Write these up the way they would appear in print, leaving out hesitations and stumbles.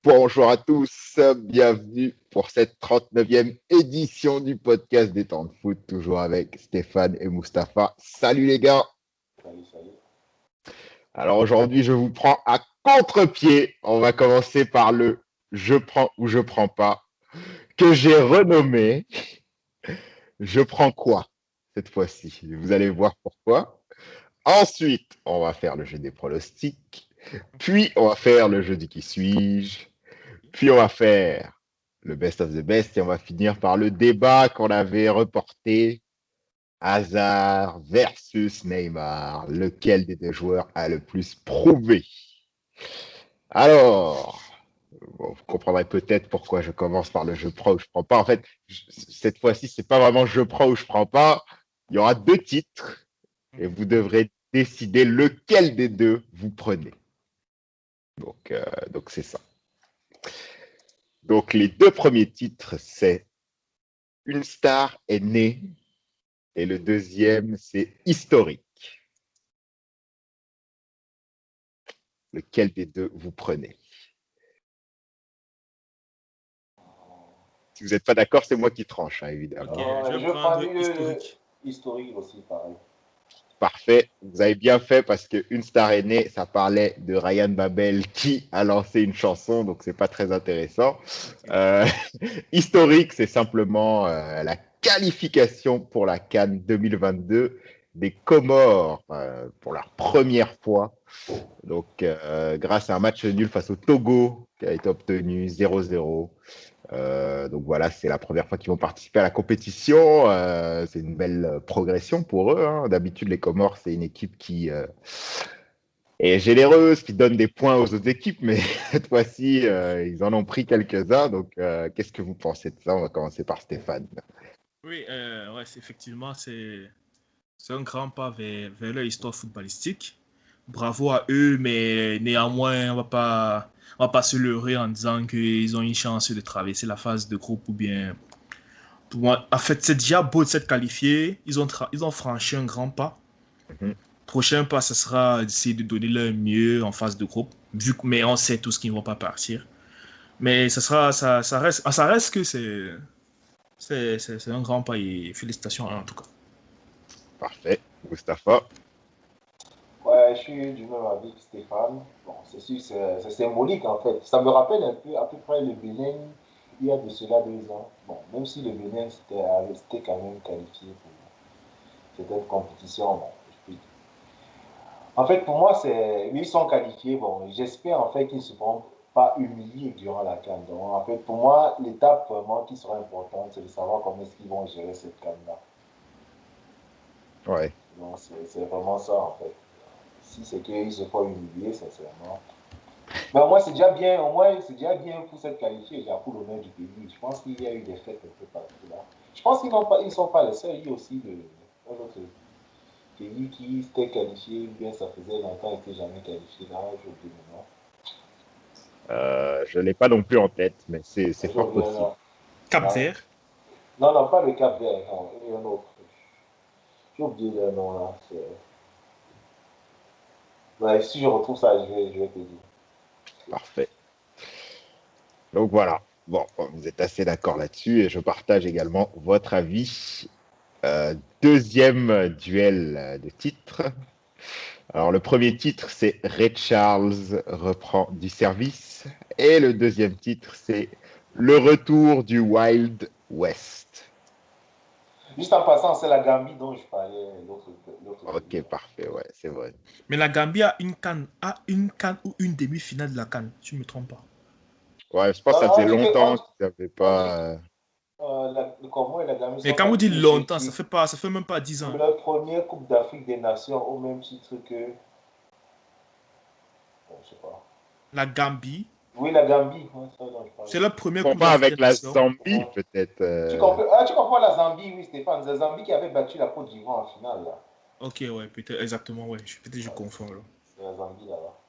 Bonjour à tous, bienvenue pour cette 39e édition du podcast des temps de foot, toujours avec Stéphane et Mustapha. Salut les gars. Salut, salut. Alors aujourd'hui, je vous prends à contre-pied. On va commencer par le je prends ou je prends pas, que j'ai renommé je prends quoi cette fois-ci. Vous allez voir pourquoi. Ensuite, on va faire le jeu des pronostics, puis on va faire le jeu du qui suis-je. Puis on va faire le best of the best et on va finir par le débat qu'on avait reporté. Hazard versus Neymar. Lequel des deux joueurs a le plus prouvé? Alors, bon, vous comprendrez peut-être pourquoi je commence par le je prends ou je prends pas. En fait, cette fois-ci, c'est pas vraiment je prends ou je prends pas. Il y aura deux titres et vous devrez décider lequel des deux vous prenez. Donc c'est ça. Donc les deux premiers titres, c'est Une star est née et le deuxième, c'est Historique. Lequel des deux vous prenez? Si vous n'êtes pas d'accord, c'est moi qui tranche, hein, évidemment. Ok, je vais prendre historique. Historique aussi, pareil. Parfait, vous avez bien fait parce que Une star est née, ça parlait de Ryan Babel qui a lancé une chanson, donc c'est pas très intéressant. Historique, c'est simplement la qualification pour la CAN 2022 des Comores pour leur première fois. Donc, grâce à un match nul face au Togo qui a été obtenu 0-0. Donc voilà, c'est la première fois qu'ils vont participer à la compétition. C'est une belle progression pour eux, hein. D'habitude, les Comores, c'est une équipe qui est généreuse, qui donne des points aux autres équipes, mais cette fois-ci, ils en ont pris quelques-uns. Donc, qu'est-ce que vous pensez de ça? On va commencer par Stéphane. Oui, ouais, effectivement, c'est un grand pas vers leur histoire footballistique. Bravo à eux, mais néanmoins, on va pas se leurrer en disant qu'ils ont une chance de traverser la phase de groupe ou bien. Pour moi, en fait, c'est déjà beau de s'être qualifiés. Ils ont franchi un grand pas. Mhm. Prochain pas, ce sera d'essayer de donner leur mieux en phase de groupe. Mais on sait tous qu'ils ne vont pas partir. Mais ça reste que c'est un grand pas et félicitations en tout cas. Parfait. Mustapha. Ouais, je suis du même avis que Stéphane. Bon, c'est sûr, c'est symbolique en fait. Ça me rappelle un peu, à peu près, le Bénin il y a de cela 2 ans. Bon, même si le Bénin c'était quand même qualifié pour certaines compétitions. Bon, en fait, pour moi, ils sont qualifiés. Bon, j'espère en fait qu'ils ne se seront pas humiliés durant la CAN. Donc, en fait, pour moi, l'étape vraiment qui sera importante, c'est de savoir comment est-ce qu'ils vont gérer cette CAN-là. Ouais. Donc, c'est vraiment ça en fait. Si c'est qu'ils se font humilier, sincèrement. Mais au moins, c'est déjà bien, pour s'être qualifié, déjà pour l'honneur du pays. Je pense qu'il y a eu des fêtes un peu partout là. Je pense qu'ils ne sont pas les seuls. Il y a aussi un autre pays qui s'était qualifié, bien ça faisait longtemps qu'il n'était jamais qualifié. Là, j'ai oublié le nom. Je ne l'ai pas non plus en tête, mais c'est J'ai fort oublié le possible. nom. Cap Non, Vert. non, pas le Cap Vert, non, il y a un autre. J'ai oublié le nom là. Ouais, si je retrouve ça, je vais te dire. Parfait. Donc voilà. Bon, vous êtes assez d'accord là-dessus et je partage également votre avis. Deuxième duel de titres. Alors le premier titre, c'est Ray Charles reprend du service. Et le deuxième titre, c'est Le retour du Wild West. Juste en passant, c'est la Gambie dont je parlais l'autre Ok, pays. parfait, ouais, c'est vrai. Mais la Gambie a une CAN ou une demi-finale de la CAN, si je ne me trompe pas. Ouais, je pense Non, que ça non, faisait longtemps qu'ils n'avaient on dit pas. le Congo et la Gambie Mais sont quand vous dites qualifiés longtemps, ça fait même pas 10 pour ans. leur première Coupe d'Afrique des Nations au même titre que. Bon, je sais pas. La Gambie, Oui, la Gambie, ouais, ça dont je parle. c'est leur première Coupe Pas d'Afrique des avec la Nations. Zambie, peut-être. Tu comprends la Zambie, oui, Stéphane. La Zambie qui avait battu la Côte d'Ivoire en finale, là. Ok, ouais, peut-être, exactement, ouais. Peut-être je Ouais, confonds là. c'est la Zambie, là-bas.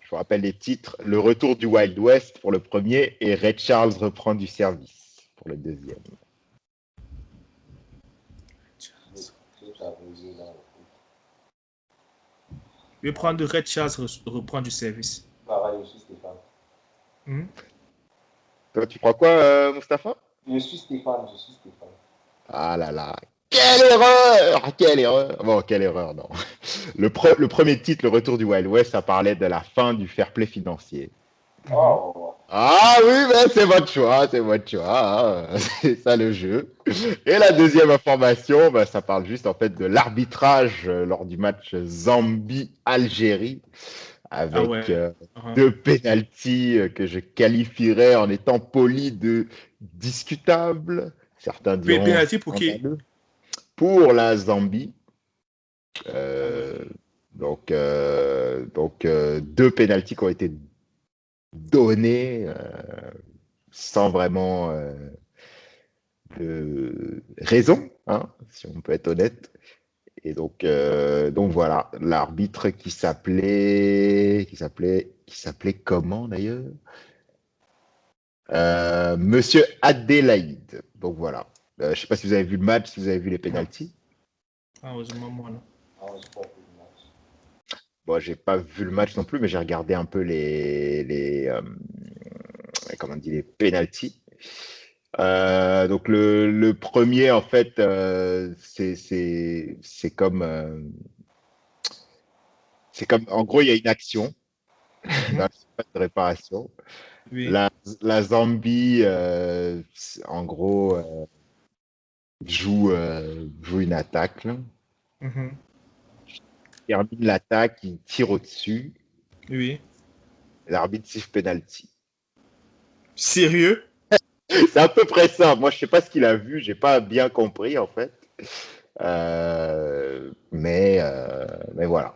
Je vous rappelle les titres. Le retour du Wild West pour le premier et Ray Charles reprend du service pour le deuxième. J'ai t'abusé dans le coup. Je vais prendre Red Charles reprendre du service. Pareil aussi, Stéphane. Mhm. Toi, tu prends quoi, Mustapha? Je suis Stéphane, je suis Stéphane. Ah là là, quelle erreur! Quelle erreur! Bon, quelle erreur, non. Le premier titre, Le Retour du Wild West, ça parlait de la fin du fair play financier. Mhm. Oh, Ah oui, mais c'est votre choix, c'est votre choix, hein. C'est ça le jeu. Et la deuxième information, bah, ça parle juste en fait de l'arbitrage lors du match Zambie-Algérie Ah avec ouais. Mhm. deux pénaltys que je qualifierais en étant poli de discutables. Certains diront Penalty pour qui? scandaleux. Pour la Zambie, Ah ouais. euh, deux pénaltys qui ont été donnés sans vraiment de raison, hein, si on peut être honnête. Et donc voilà, l'arbitre qui s'appelait comment d'ailleurs? Monsieur Adélaïde. Donc voilà. Je sais pas si vous avez vu le match, si vous avez vu les Non. pénaltys. Heureusement, moi, non. ah, j'ai pas fait de match. Bon, j'ai pas vu le match non plus, mais j'ai regardé un peu comment on dit, les pénaltys. Donc le premier, en fait, c'est comme, en gros, il y a une action dans Mhm. la surface de réparation. Oui. La Zambie, en gros, joue une attaque, là. Mhm. Termine l'attaque, il tire au-dessus. Oui. L'arbitre siffle penalty. Sérieux? C'est à peu près ça. Moi, je sais pas ce qu'il a vu, j'ai pas bien compris en fait. Mais voilà.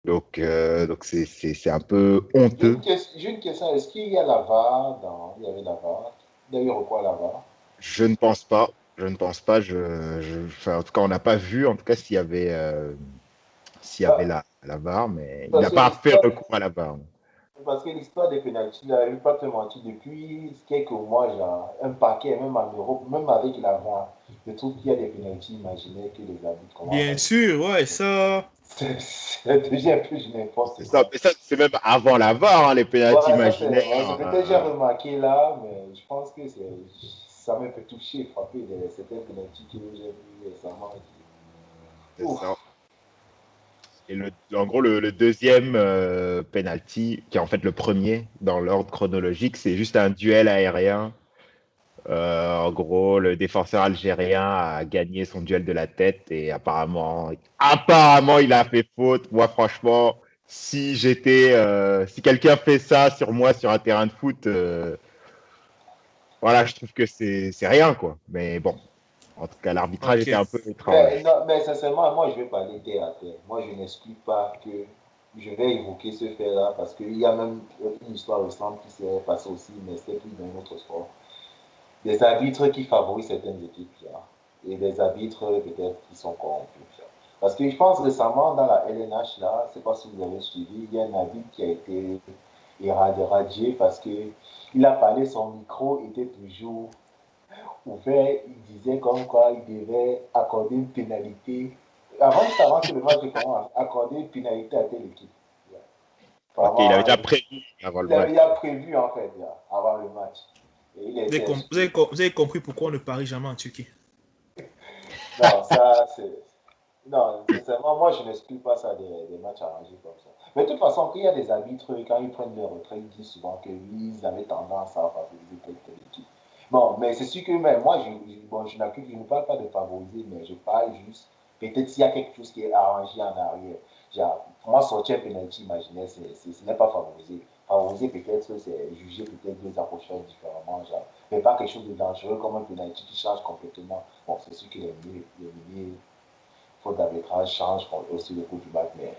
Donc c'est un peu honteux. J'ai une question. Est-ce qu'il y a la VAR dans... Il y avait la VAR. Il y a eu recours à la VAR. Je ne pense pas. Je ne pense pas. Enfin, en tout cas, on n'a pas vu. En tout cas, s'il y avait Bah, la VAR, mais il Parce n'a que pas fait l'histoire recours à la VAR. parce que l'histoire des pénaltys, là, je ne vais pas te mentir, depuis quelques mois, genre, un paquet, même en Europe, même avec la VAR, je trouve qu'il y a des pénaltys imaginaires que les arbitres commencent à Bien jouer. sûr, ouais, ça. Ça devient un peu du n'importe C'est ça. quoi. Mais ça, c'est même avant la VAR, hein, les pénaltys Ouais, ça c'est ouais, imaginaires. c'est peut-être j'ai remarqué là, mais je pense que ça m'a fait toucher, frapper certains pénaltys que j'ai vus récemment. C'est Ouf. ça. Et en gros, le deuxième penalty, qui est en fait le premier dans l'ordre chronologique, c'est juste un duel aérien. En gros, le défenseur algérien a gagné son duel de la tête et apparemment, il a fait faute. Moi, franchement, si quelqu'un fait ça sur moi sur un terrain de foot, voilà, je trouve que c'est rien, quoi. Mais bon, en tout cas, l'arbitrage Ok. était un peu étrange. Non, mais sincèrement, moi je vais parler terre à terre. Moi je n'exclus pas que je vais évoquer ce fait-là parce qu'il y a même une histoire récente qui s'est passée aussi, mais c'était plus dans un autre sport. Des arbitres qui favorisent certaines équipes là, et des arbitres peut-être qui sont corrompus. Là. Parce que je pense récemment dans la LNH, là, je ne sais pas si vous avez suivi, il y a un arbitre qui a été irradié parce qu'il a parlé, son micro était toujours ouvert, il disait comme quoi il devait accorder une pénalité. Juste avant que le match commence, accorder une pénalité à telle équipe. Ok, il avait Vraiment, déjà prévu avant le il avait match. déjà prévu en fait avant le match. Et il Vous avez, était exclu. vous avez compris pourquoi on ne parie jamais en Turquie? Non, ça, c'est. Non, sincèrement, moi, je n'exclus pas ça des matchs arrangés comme ça. Mais de toute façon, quand il y a des arbitres, quand ils prennent leur retraite, ils disent souvent qu'ils avaient tendance à favoriser telle équipe. Bon, mais c'est sûr que même moi, je ne parle pas de favoriser, mais je parle juste, peut-être s'il y a quelque chose qui est arrangé en arrière. Genre, pour moi, sortir un penalty imaginaire, ce n'est pas favoriser. Favoriser, peut-être, c'est juger peut-être deux approchages différemment, genre. Mais pas quelque chose de dangereux comme un penalty qui change complètement. Bon, c'est sûr que les milliers faute d'arbitrage change aussi le cours du match. Mais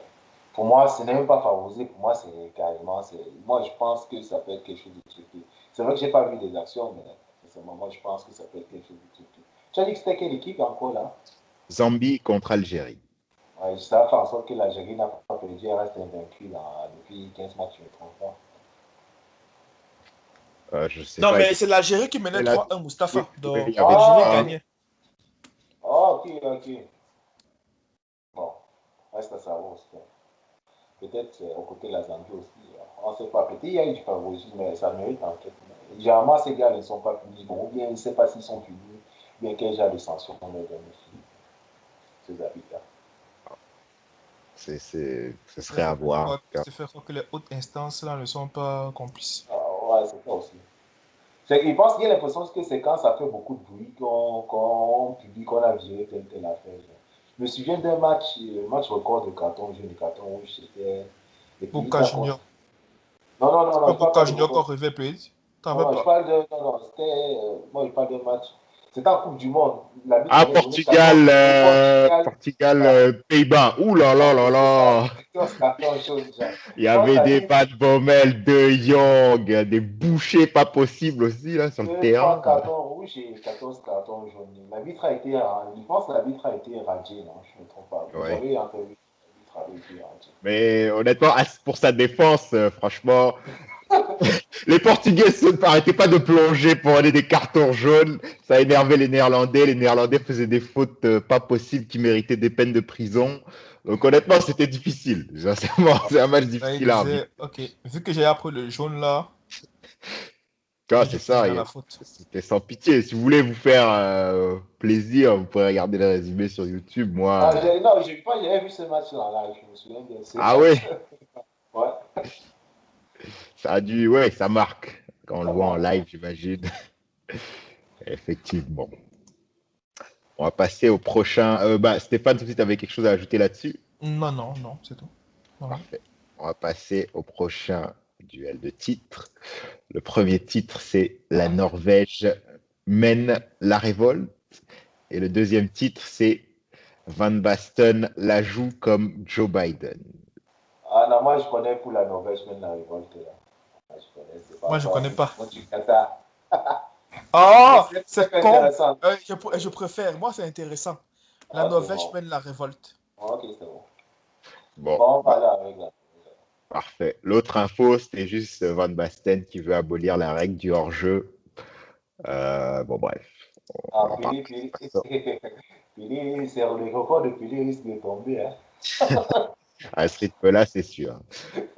pour moi, ce n'est même pas favorisé. Pour moi, c'est carrément. Moi, je pense que ça peut être quelque chose de truqué. C'est vrai que je n'ai pas vu des actions, mais sincèrement, moi, je pense que ça peut être quelque chose de truqué. Tu as dit que c'était quelle équipe encore là? Zambie contre Algérie. Ouais, ça fait en sorte que l'Algérie n'a pas perdu, elle reste invaincue depuis 15 matchs, je ne me trompe pas. Je sais Non, pas mais c'est exactement. l'Algérie qui menait Et là, 3-1, oui, Mustapha. oui, il Donc, y avait l'Algérie Ah, trois. gagnait. ok, ok. Bon, reste à savoir aussi. Peut-être aux côtés de la Zambie aussi. On ne sait pas. Peut-être il y a eu du favoritisme, mais ça mérite enquête. Généralement, ces gars ne sont pas punis. Bon, ou bien je ne sais pas s'ils sont punis, ou bien quel genre de sanction on leur donne aussi, ces habits-là. Ce serait à voir. C'est fait que les hautes instances là ne sont pas complices. Ouais, c'est ça aussi. Il pense qu'il y a l'impression que c'est quand ça fait beaucoup de bruit qu'on publie qu'on a viré telle affaire. Je me souviens d'un match, match record de carton jaune, de carton rouge, c'était. Boca Junior. Non, C'est pas Boca Junior qu'on rêvait peut-être. Non, je parle de. Non, c'était. Moi, je parle d'un match. C'était en Coupe du Monde. Portugal, Pays-Bas. Ouh là là là là. Il y avait des Van Bommel, De Jong, des bouchées pas possibles aussi là sur le terrain. 3 cartons rouges et 14 cartons jaunes. L'arbitre a été. Je pense que l'arbitre a été radié, non, je ne me trompe pas. Vous avez entendu. Mais honnêtement, pour sa défense, franchement. Les Portugais n'arrêtaient pas de plonger pour aller des cartons jaunes. Ça énervait les Néerlandais. Les Néerlandais faisaient des fautes pas possibles qui méritaient des peines de prison. Donc honnêtement, c'était difficile. C'est un match difficile à vivre. Ok, vu que j'ai appris le jaune là. C'est ça. C'était sans pitié. Si vous voulez vous faire plaisir, vous pourrez regarder le résumé sur YouTube. Moi. Non, j'avais vu ce match-là. Là, je me souviens bien. Ah ouais. Ouais. Ça marque quand on le voit en live, j'imagine. Effectivement. On va passer au prochain. Stéphane, si tu avais quelque chose à ajouter là-dessus? Non, c'est tout. Parfait. On va passer au prochain duel de titres. Le premier titre, c'est la Norvège mène la révolte. Et le deuxième titre, c'est Van Basten la joue comme Joe Biden. Ah non, moi je connais pour la Norvège mène la révolte. Moi je connais pas. Moi du Qatar. C'est con. Je préfère. Moi c'est intéressant. La Norvège mène la révolte. Ok, c'est bon. Bon, on va là avec la. Parfait. L'autre info, c'était juste Van Basten qui veut abolir la règle du hors-jeu. Bref. Pili, c'est le record de Pili risque de tomber. À ce rythme-là, c'est sûr.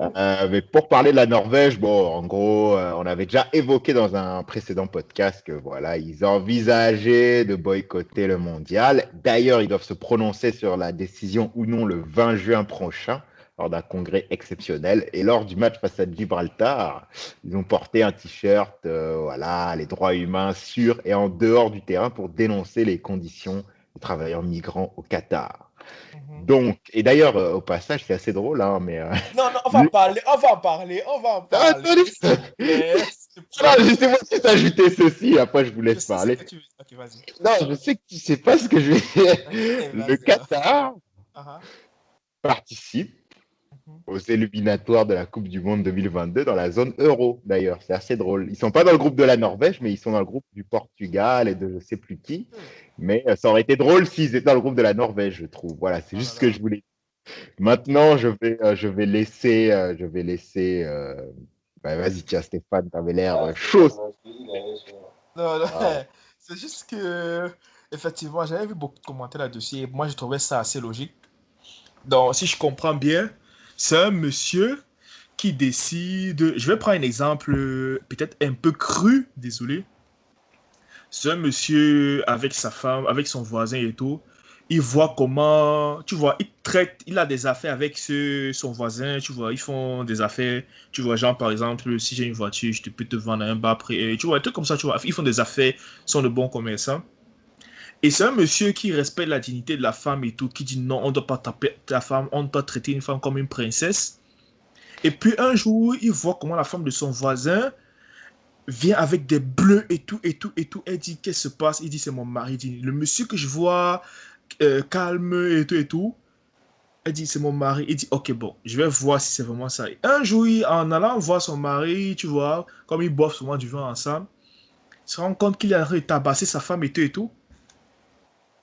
Mais pour parler de la Norvège, en gros, on avait déjà évoqué dans un précédent podcast que voilà, ils envisageaient de boycotter le mondial. D'ailleurs, ils doivent se prononcer sur la décision ou non le 20 juin prochain, lors d'un congrès exceptionnel. Et lors du match face à Gibraltar, ils ont porté un t-shirt, les droits humains sur et en dehors du terrain pour dénoncer les conditions des travailleurs migrants au Qatar. Donc, et d'ailleurs, au passage, c'est assez drôle, hein, mais... Non, on va en parler. Attendez, laissez-moi juste ajouter ceci, après je vous laisse parler. Okay, vas-y. Non, je sais que tu sais pas ce que je vais dire. Le Qatar participe aux éliminatoires de la Coupe du Monde 2022 dans la zone euro, d'ailleurs. C'est assez drôle. Ils sont pas dans le groupe de la Norvège, mais ils sont dans le groupe du Portugal et de je sais plus qui. Mais ça aurait été drôle s'ils étaient dans le groupe de la Norvège, je trouve. Voilà, c'est juste ce que je voulais dire. Maintenant, je vais laisser. Vas-y, tiens, Stéphane, t'avais l'air chaud. Non. C'est juste que, effectivement, j'avais vu beaucoup de commentaires là-dessus et moi, je trouvais ça assez logique. Donc, si je comprends bien, c'est un monsieur qui décide. Je vais prendre un exemple peut-être un peu cru, désolé. C'est un monsieur avec sa femme, avec son voisin et tout. Il voit comment, tu vois, il a des affaires avec son voisin, tu vois, ils font des affaires, tu vois, genre par exemple, si j'ai une voiture, je peux te vendre un bas après, tu vois, un truc comme ça, tu vois, ils font des affaires, sont de bons commerçants. Et c'est un monsieur qui respecte la dignité de la femme et tout, qui dit non, on ne doit pas taper la femme, on doit traiter une femme comme une princesse. Et puis un jour, il voit comment la femme de son voisin vient avec des bleus et tout. Elle dit, qu'est-ce qui se passe? Il dit, c'est mon mari. Il dit, le monsieur que je vois calme et tout. Elle dit, c'est mon mari. Il dit, ok, bon, je vais voir si c'est vraiment ça. Et un jour, en allant voir son mari, tu vois, comme ils boivent souvent du vin ensemble, il se rend compte qu'il a tabassé sa femme et tout.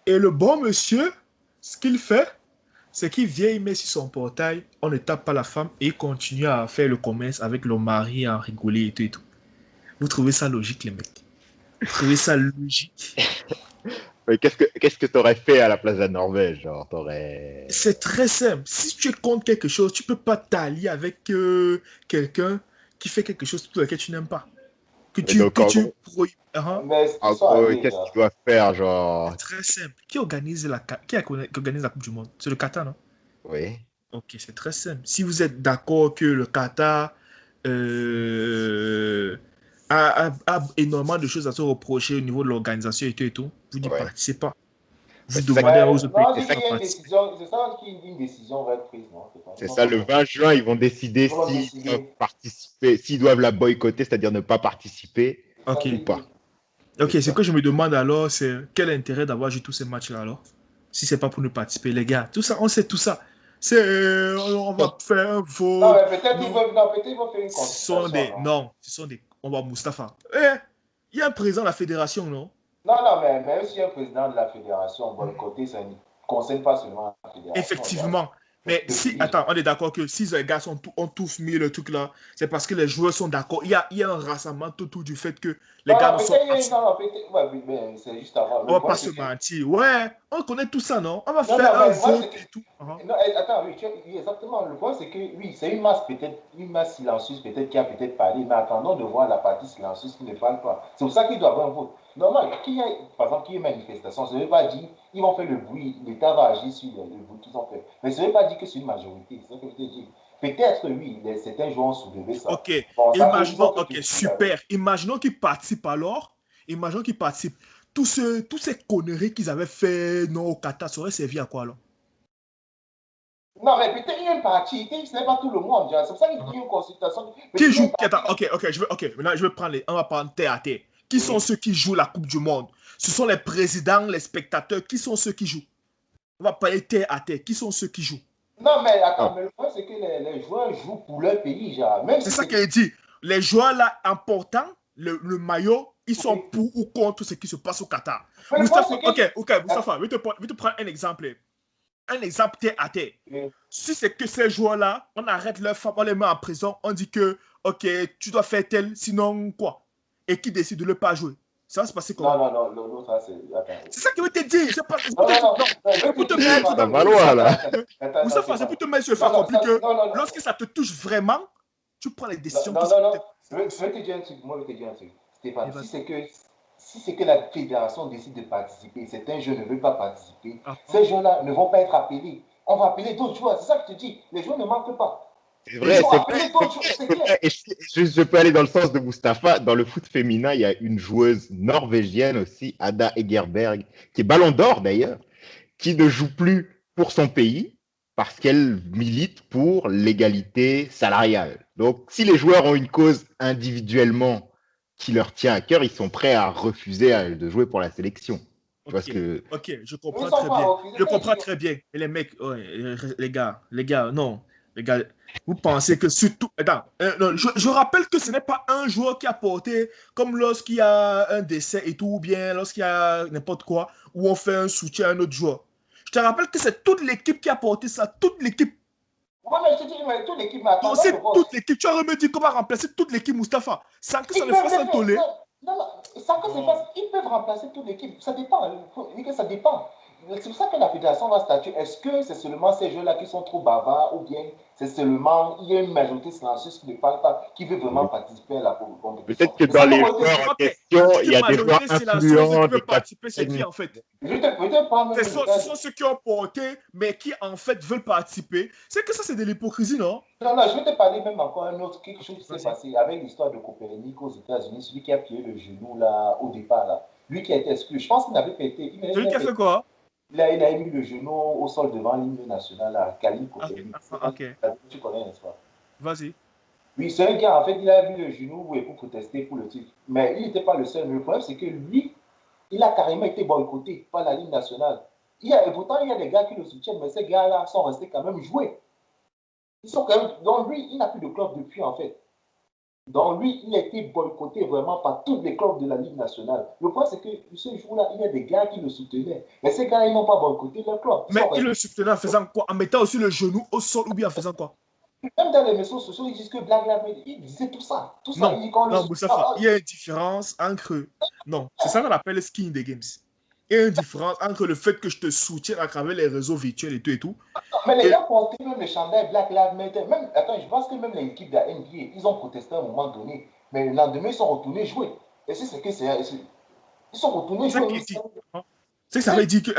Et le bon monsieur, ce qu'il fait, c'est qu'il vient, il met sur son portail, on ne tape pas la femme et il continue à faire le commerce avec le mari, à rigoler et tout. Vous trouvez ça logique, les mecs? Vous trouvez ça logique? Mais qu'est-ce que t'aurais fait à la place de la Norvège? Genre, t'aurais. C'est très simple. Si tu es contre quelque chose, tu peux pas t'allier avec quelqu'un qui fait quelque chose pour lequel tu n'aimes pas. Mais donc, Que tu prohibes. Mais ils en sont gros, alliés, qu'est-ce là. qu'ils doivent faire? Genre, C'est très simple. Qui organise la Coupe du Monde? C'est le Qatar, non? oui. Ok, c'est très simple. Si vous êtes d'accord que le Qatar euh, a énormément de choses à se reprocher au niveau de l'organisation et tout, vous n'y Ouais. participez pas. Mais Vous c'est ça, demandez aux Mais autres pays non, de c'est c'est ça, ne qu'il pas y a une participer. décision, c'est ça qu'une décision va être prise, non? C'est pas, c'est non, ça, pas le ça. 20 juin, ils vont décider Ils vont s'ils doivent décider. participer, s'ils doivent la boycotter, c'est-à-dire ne pas participer C'est ça Ok. ou qu'ils pas. disent. Ok, C'est ce ça. que je me demande alors, c'est quel intérêt d'avoir joué tous ces matchs-là alors? Si c'est pas pour nous participer, les gars. Tout ça, on sait tout ça. C'est, on va faire un Non, vote. mais peut-être ils Non, vont, non, peut-être ils vont faire une ce sont consultation, des, non? non, ce sont des, on va Mustapha. Il y a un président de la fédération, non? Non, non, mais même si un président de la fédération boycotté, ça ne concerne pas seulement la fédération. Effectivement. Mais Le si, pays. attends, on est d'accord que si les gars ont tous mis le truc là, c'est parce que les joueurs sont d'accord. Il y a un rassemblement autour du fait que les Non, gars non, ne sont peut-être, absolument. non, non, peut-être, ouais, mais c'est juste avant. On Le va point, pas c'est se que, mentir. Ouais, on connaît tout ça, non? On va non, faire non, un mais moi, c'est vote que, et tout. non, attends, oui, oui, exactement. Le point, c'est que, oui, c'est une masse peut-être, une masse silencieuse peut-être qui a peut-être parlé, mais attendons de voir la partie silencieuse qui ne parle pas. C'est pour ça qu'il doit avoir un vote. Normal, par exemple, qu'il y ait manifestation, ça ne veut pas dire, ils vont faire le bruit, l'État va agir sur le bruit qu'ils ont fait. Mais ça ne veut pas dire que c'est une majorité, c'est ça que je te dis. Peut-être, oui, certains joueurs ont soulevé ça. Ok, Bon, ça peut, ils imaginons, ont fait ok, critiquer avec. super. Imaginons qu'ils participent alors. Imaginons qu'ils participent. Tous ces conneries qu'ils avaient fait non, au Qatar, ça aurait servi à quoi alors? Non, mais peut-être il y a une partie, ce n'est pas tout le monde. C'est pour ça qu'il y a une consultation. Qui Peut-être il y a une joue? Attends, partie. maintenant je vais prendre on va prendre terre à terre. Qui sont Oui. ceux qui jouent la Coupe du Monde? Ce sont les présidents, les spectateurs. Qui sont ceux qui jouent? On va parler terre à terre. Qui sont ceux qui jouent? Non, mais attends, Non. mais le point, c'est que les joueurs jouent pour leur pays, genre. Même C'est si ça c'est. qu'elle dit. Les joueurs là importants, le maillot, ils sont Oui. pour ou contre ce qui se passe au Qatar. Mais le point, Moustapha, c'est que. ok, Moustapha, je vais te prendre un exemple. Un exemple terre à terre. Oui. Si c'est que ces joueurs-là, on arrête leur femme, on les met en prison, on dit que, ok, tu dois faire tel, sinon quoi? Et qui décide de ne pas jouer? Ça va se passer Non, comment? non, non, non, ça, c'est. Attends. C'est ça que je veux te dire. C'est pour Non, non, non. non, Non, je c'est vais pour te te dire, c'est mettre pas. Ça dans. va loin, Attends, là. attends, attends, non, c'est Moustapha, c'est pas. pour te mettre sur le fait Non, non, accompli que non, non, non. lorsque ça te touche vraiment, tu prends les Non, décisions qui non, sont. non, non. Je vais te dire un truc. Moi, je vais te dire un truc. Et Stéphane, vas-y. si c'est que la fédération décide de participer, certains jeunes ne veulent pas participer, Ah, ces jeunes-là ne vont pas être appelés. On va appeler d'autres joueurs. C'est ça que je te dis. Les joueurs ne manquent pas. C'est Ils vrai, vont c'est vrai, appeler c'est d'autres joueurs. vrai, C'est c'est clair. vrai. Et je peux aller dans le sens de Mustapha. Dans le foot féminin, il y a une joueuse norvégienne aussi, Ada Egerberg, qui est Ballon d'Or d'ailleurs, qui ne joue plus pour son pays parce qu'elle milite pour l'égalité salariale. Donc, si les joueurs ont une cause individuellement qui leur tient à cœur, ils sont prêts à refuser de jouer pour la sélection. Tu vois ce ok, que. ok, je Ils ne comprends sont très pas bien. refusés. Je comprends très bien. Et les mecs, ouais, les gars, non. Les gars, vous pensez que surtout. Attends, non, je rappelle que ce n'est pas un joueur qui a porté, comme lorsqu'il y a un décès et tout, ou bien lorsqu'il y a n'importe quoi, où on fait un soutien à un autre joueur. Je te rappelle que c'est toute l'équipe qui a porté ça, toute l'équipe. Moi, mais je te dis, mais toute l'équipe, mais Donc, attendons de c'est voir. toute l'équipe. Tu as me dit comment remplacer toute l'équipe, Mustapha, sans que ça Ils ne peuvent fasse le un faire. tollé. Non, non, sans que c'est Non. pas, ils peuvent remplacer toute l'équipe. Ça dépend. Il faut dire que ça dépend. C'est pour ça que la fédération va statuer. Est-ce que c'est seulement ces jeux-là qui sont trop bavards ou bien c'est seulement, il y a une majorité silencieuse qui ne parle pas, qui veut vraiment participer à la compétition. Peut-être que Et ça dans peut les porter. joueurs en Ok, question, il y cette a des joueurs majorité silencieuse influents, qui veut des participer, c'est qui capitaines. en fait? Je te prends même le Ce cas. sont ceux qui ont porté, mais qui en fait veulent participer. C'est que ça, c'est de l'hypocrisie, non? Non, non, je vais te parler même encore un autre, quelque chose qui s'est Vas-y. passé avec l'histoire de Copernic aux États-Unis, celui qui a plié le genou là, au départ. Là. Lui qui a été exclu. Je pense qu'il n'avait pas été. Celui qui a fait quoi? Il a mis le genou au sol devant l'hymne national à Cali Ok, Copernic. ok. Tu connais, n'est-ce pas? Vas-y. Oui, c'est un gars, en fait, il a mis le genou pour protester pour le titre. Mais il n'était pas le seul. Mais le problème, c'est que lui, il a carrément été boycotté par la Ligue nationale. Et pourtant, il y a des gars qui le soutiennent, mais ces gars-là sont restés quand même joués. Ils sont quand même. Donc lui, il n'a plus de club depuis, en fait. Donc lui, il a été boycotté vraiment par tous les clubs de la Ligue nationale. Le point, c'est que ce jour-là, il y a des gars qui le soutenaient. Mais ces gars, ils n'ont pas boycotté leur club. Mais il le soutenait en faisant quoi? En mettant aussi le genou au sol ou bien en faisant quoi? Même dans les réseaux sociaux, ils disent que Black Lives Matter, ils disaient tout ça. Tout ça, Non, ils disent qu'on le non, soutient. Moustapha, il y a une différence entre. Non, c'est ça qu'on appelle le skin des games. Il y a une différence entre le fait que je te soutienne à travers les réseaux virtuels et tout. Mais les Et gars portaient même le chandail Black Lives Matter. Même, attends, je pense que même l'équipe de la NBA, ils ont protesté à un moment donné. Mais le lendemain, ils sont retournés jouer. Et c'est que ils sont retournés c'est ça jouer. qui est dit. C'est que ça veut dire que.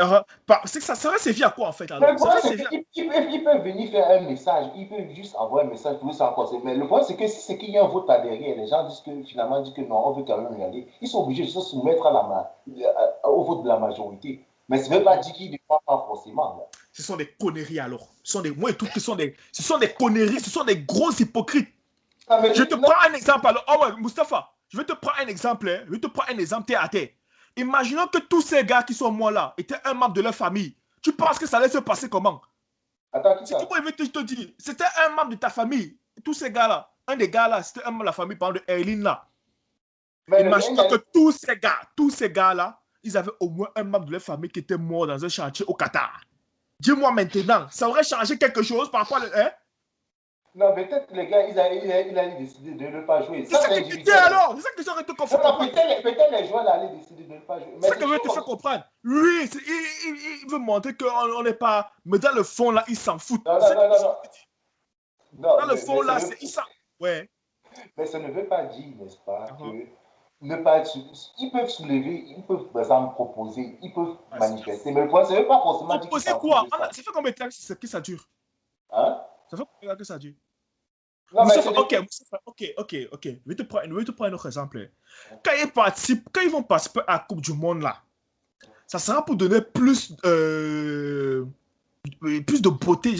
C'est que ça va servir à quoi en fait Mais alors? le Ça va problème, c'est servir à... qu'ils peuvent venir faire un message. Ils peuvent juste envoyer un message pour ça encore. Mais le problème, c'est que si c'est qu'il y a un vote par derrière, les gens disent que finalement, disent que non, on veut quand même y aller. Ils sont obligés de se soumettre au vote de la majorité. Mais ça ne veut pas dire qu'ils ne croient pas forcément. Là. Ce sont des conneries alors. Moi, je trouve que ce sont des conneries, ce sont des gros hypocrites. Ah, mais, Je te prends un exemple alors. Oh ouais, Mustapha, je vais te prendre un exemple. Hein. Je vais te prendre un exemple terre à terre. Imaginons que tous ces gars qui sont morts là étaient un membre de leur famille. Tu penses que ça allait se passer comment? attends, qui C'est ça? comment je vais te dire. C'était un membre de ta famille. Tous ces gars-là. Un des gars là, c'était un membre de la famille, par exemple, de Erline là. Mais Imagine que tous ces gars-là, ils avaient au moins un membre de leur famille qui était mort dans un chantier au Qatar. Dis-moi maintenant, ça aurait changé quelque chose par rapport à... Hein? Non, mais peut-être les gars, ils allaient décider de ne pas jouer. C'est ça que tu dis alors. C'est ça que j'aurais te fait comprendre. Peut-être les joueurs allaient décider de ne pas jouer. C'est ça que je veux te faire comprendre. Lui, il veut montrer qu'on n'est pas... Mais dans le fond, là, il s'en fout. Non. Dans le fond, là, il s'en... Ouais. Mais ça ne veut pas dire, n'est-ce pas, que ne pas être, ils peuvent soulever, ils peuvent, par exemple, proposer, ils peuvent manifester. Mais le point, ça ne veut pas forcément dire proposer quoi? Ça fait combien de temps que ça dure? Hein? Ça fait combien de temps que ça dure? Non, ok. Je vais te prendre un autre exemple. Quand ils vont participer à la Coupe du Monde, là, ça sera pour donner plus de beauté,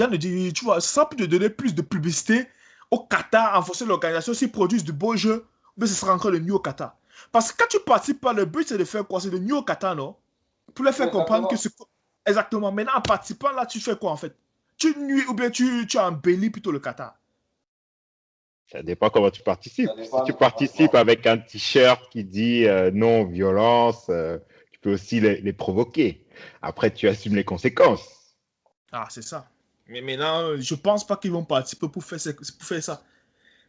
tu vois, ça sera pour donner plus de publicité au Qatar en fonction de l'organisation s'ils produisent du beau jeu, mais ce sera encore le nuit au Qatar. Parce que quand tu participes pas, le but c'est de faire quoi? C'est de nuit au Qatar, non? Pour leur faire comprendre que c'est... Exactement. Maintenant, en participant là, tu fais quoi en fait? Tu nuis ou bien tu embellis plutôt le Qatar? Ça dépend comment tu participes. Si tu participes avec un t-shirt qui dit non-violence, tu peux aussi les provoquer. Après, tu assumes les conséquences. Ah, c'est ça. Mais maintenant, je pense pas qu'ils vont participer pour faire ça.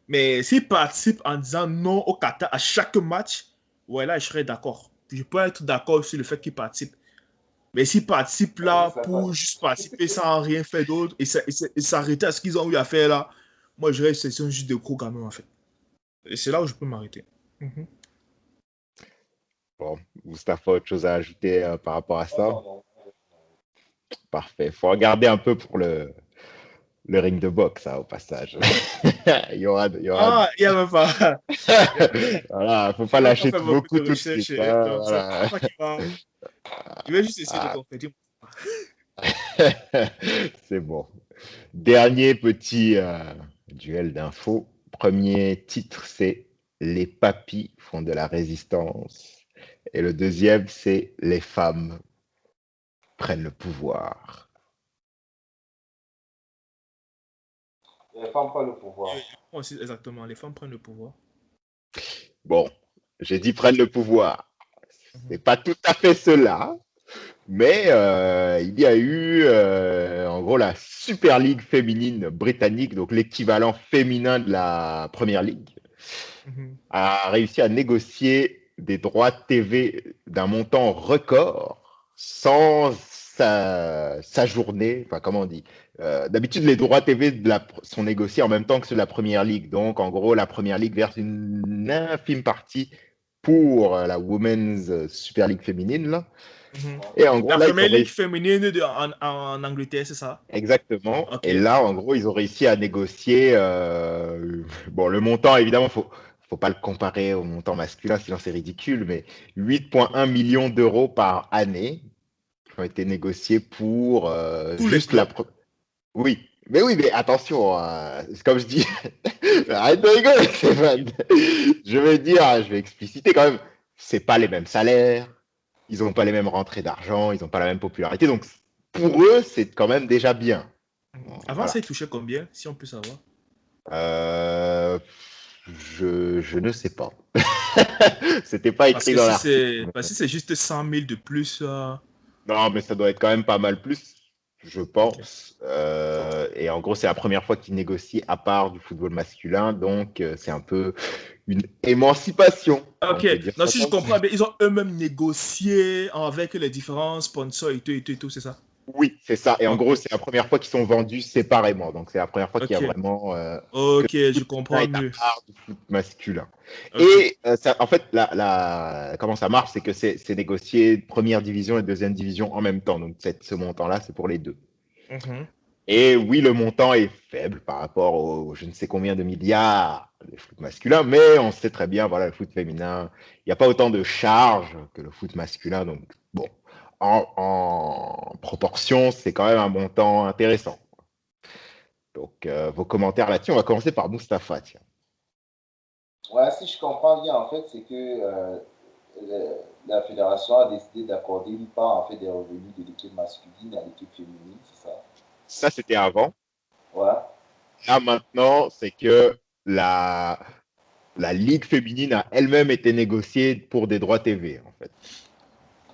Mais s'ils participent en disant non au Qatar à chaque match, ouais, là, je serais d'accord. Je peux être d'accord sur le fait qu'ils participent. Mais s'ils participent là pour juste participer sans rien faire d'autre et s'arrêter à ce qu'ils ont eu à faire là, moi, je dirais que c'est juste de gros quand même, en fait. Et c'est là où je peux m'arrêter. Bon, Mustapha, autre chose à ajouter par rapport à ça? Non. Parfait. Il faut regarder un peu pour le ring de boxe, au passage. il y aura... Ah, il n'y a même pas. Voilà, faut pas lâcher beaucoup tout de suite. Voilà. Je vais juste essayer de compléter. C'est bon. Dernier petit duel d'infos. Premier titre, c'est Les papis font de la résistance. Et le deuxième, c'est Les femmes prennent le pouvoir. Les femmes prennent le pouvoir. Aussi, exactement, les femmes prennent le pouvoir. Bon, j'ai dit prennent le pouvoir. C'est pas tout à fait cela. Mais il y a eu, en gros, la Super League féminine britannique, donc l'équivalent féminin de la Première Ligue, a réussi à négocier des droits TV d'un montant record sans s'ajourner. Enfin, comment on dit? D'habitude, les droits TV sont négociés en même temps que ceux de la Première Ligue. Donc, en gros, la Première Ligue verse une infime partie pour la Women's Super League féminine, là. Et en gros, la Première Ligue féminine en Angleterre, c'est ça? Exactement. Okay. Et là, en gros, ils ont réussi à négocier. Bon, le montant, évidemment, faut pas le comparer au montant masculin, sinon c'est ridicule, mais 8,1 millions d'euros par année qui ont été négociés pour juste la. Oui, mais attention, comme je dis, arrête de rigoler, Stéphane. Je vais expliciter quand même, c'est pas les mêmes salaires. Ils n'ont pas les mêmes rentrées d'argent, ils n'ont pas la même popularité. Donc, pour eux, c'est quand même déjà bien. Avant, ça, ils touchaient combien, si on peut savoir? Je ne sais pas. C'était pas écrit dans l'article. Parce que c'est juste 100 000 de plus. Non, mais ça doit être quand même pas mal plus. je pense. Et en gros, c'est la première fois qu'ils négocient à part du football masculin, donc c'est un peu une émancipation. On Ok, peut dire non, ça si je comme ça. comprends bien, ils ont eux-mêmes négocié avec les différents sponsors et tout, c'est ça? Oui, c'est ça. Et en Ok, gros, c'est la première fois qu'ils sont vendus séparément. Donc, c'est la première fois qu'il y a ok, vraiment que ok, le je foot féminin comprends est à mieux. part du foot masculin. Ok. Et en fait, comment ça marche, c'est que c'est négocié première division et deuxième division en même temps. Donc, ce montant-là, c'est pour les deux. Mhm. Et oui, le montant est faible par rapport aux je ne sais combien de milliards de foot masculin, mais on sait très bien, voilà, le foot féminin, il n'y a pas autant de charges que le foot masculin. Donc, bon, en proportion, c'est quand même un montant intéressant. Donc, vos commentaires là-dessus, on va commencer par Mustapha, tiens. Ouais, si je comprends bien, en fait, c'est que la fédération a décidé d'accorder une part en fait, des revenus de l'équipe masculine à l'équipe féminine, c'est ça? Ça, c'était avant. Ouais. Là, maintenant, c'est que la, la Ligue féminine a elle-même été négociée pour des droits TV, en fait.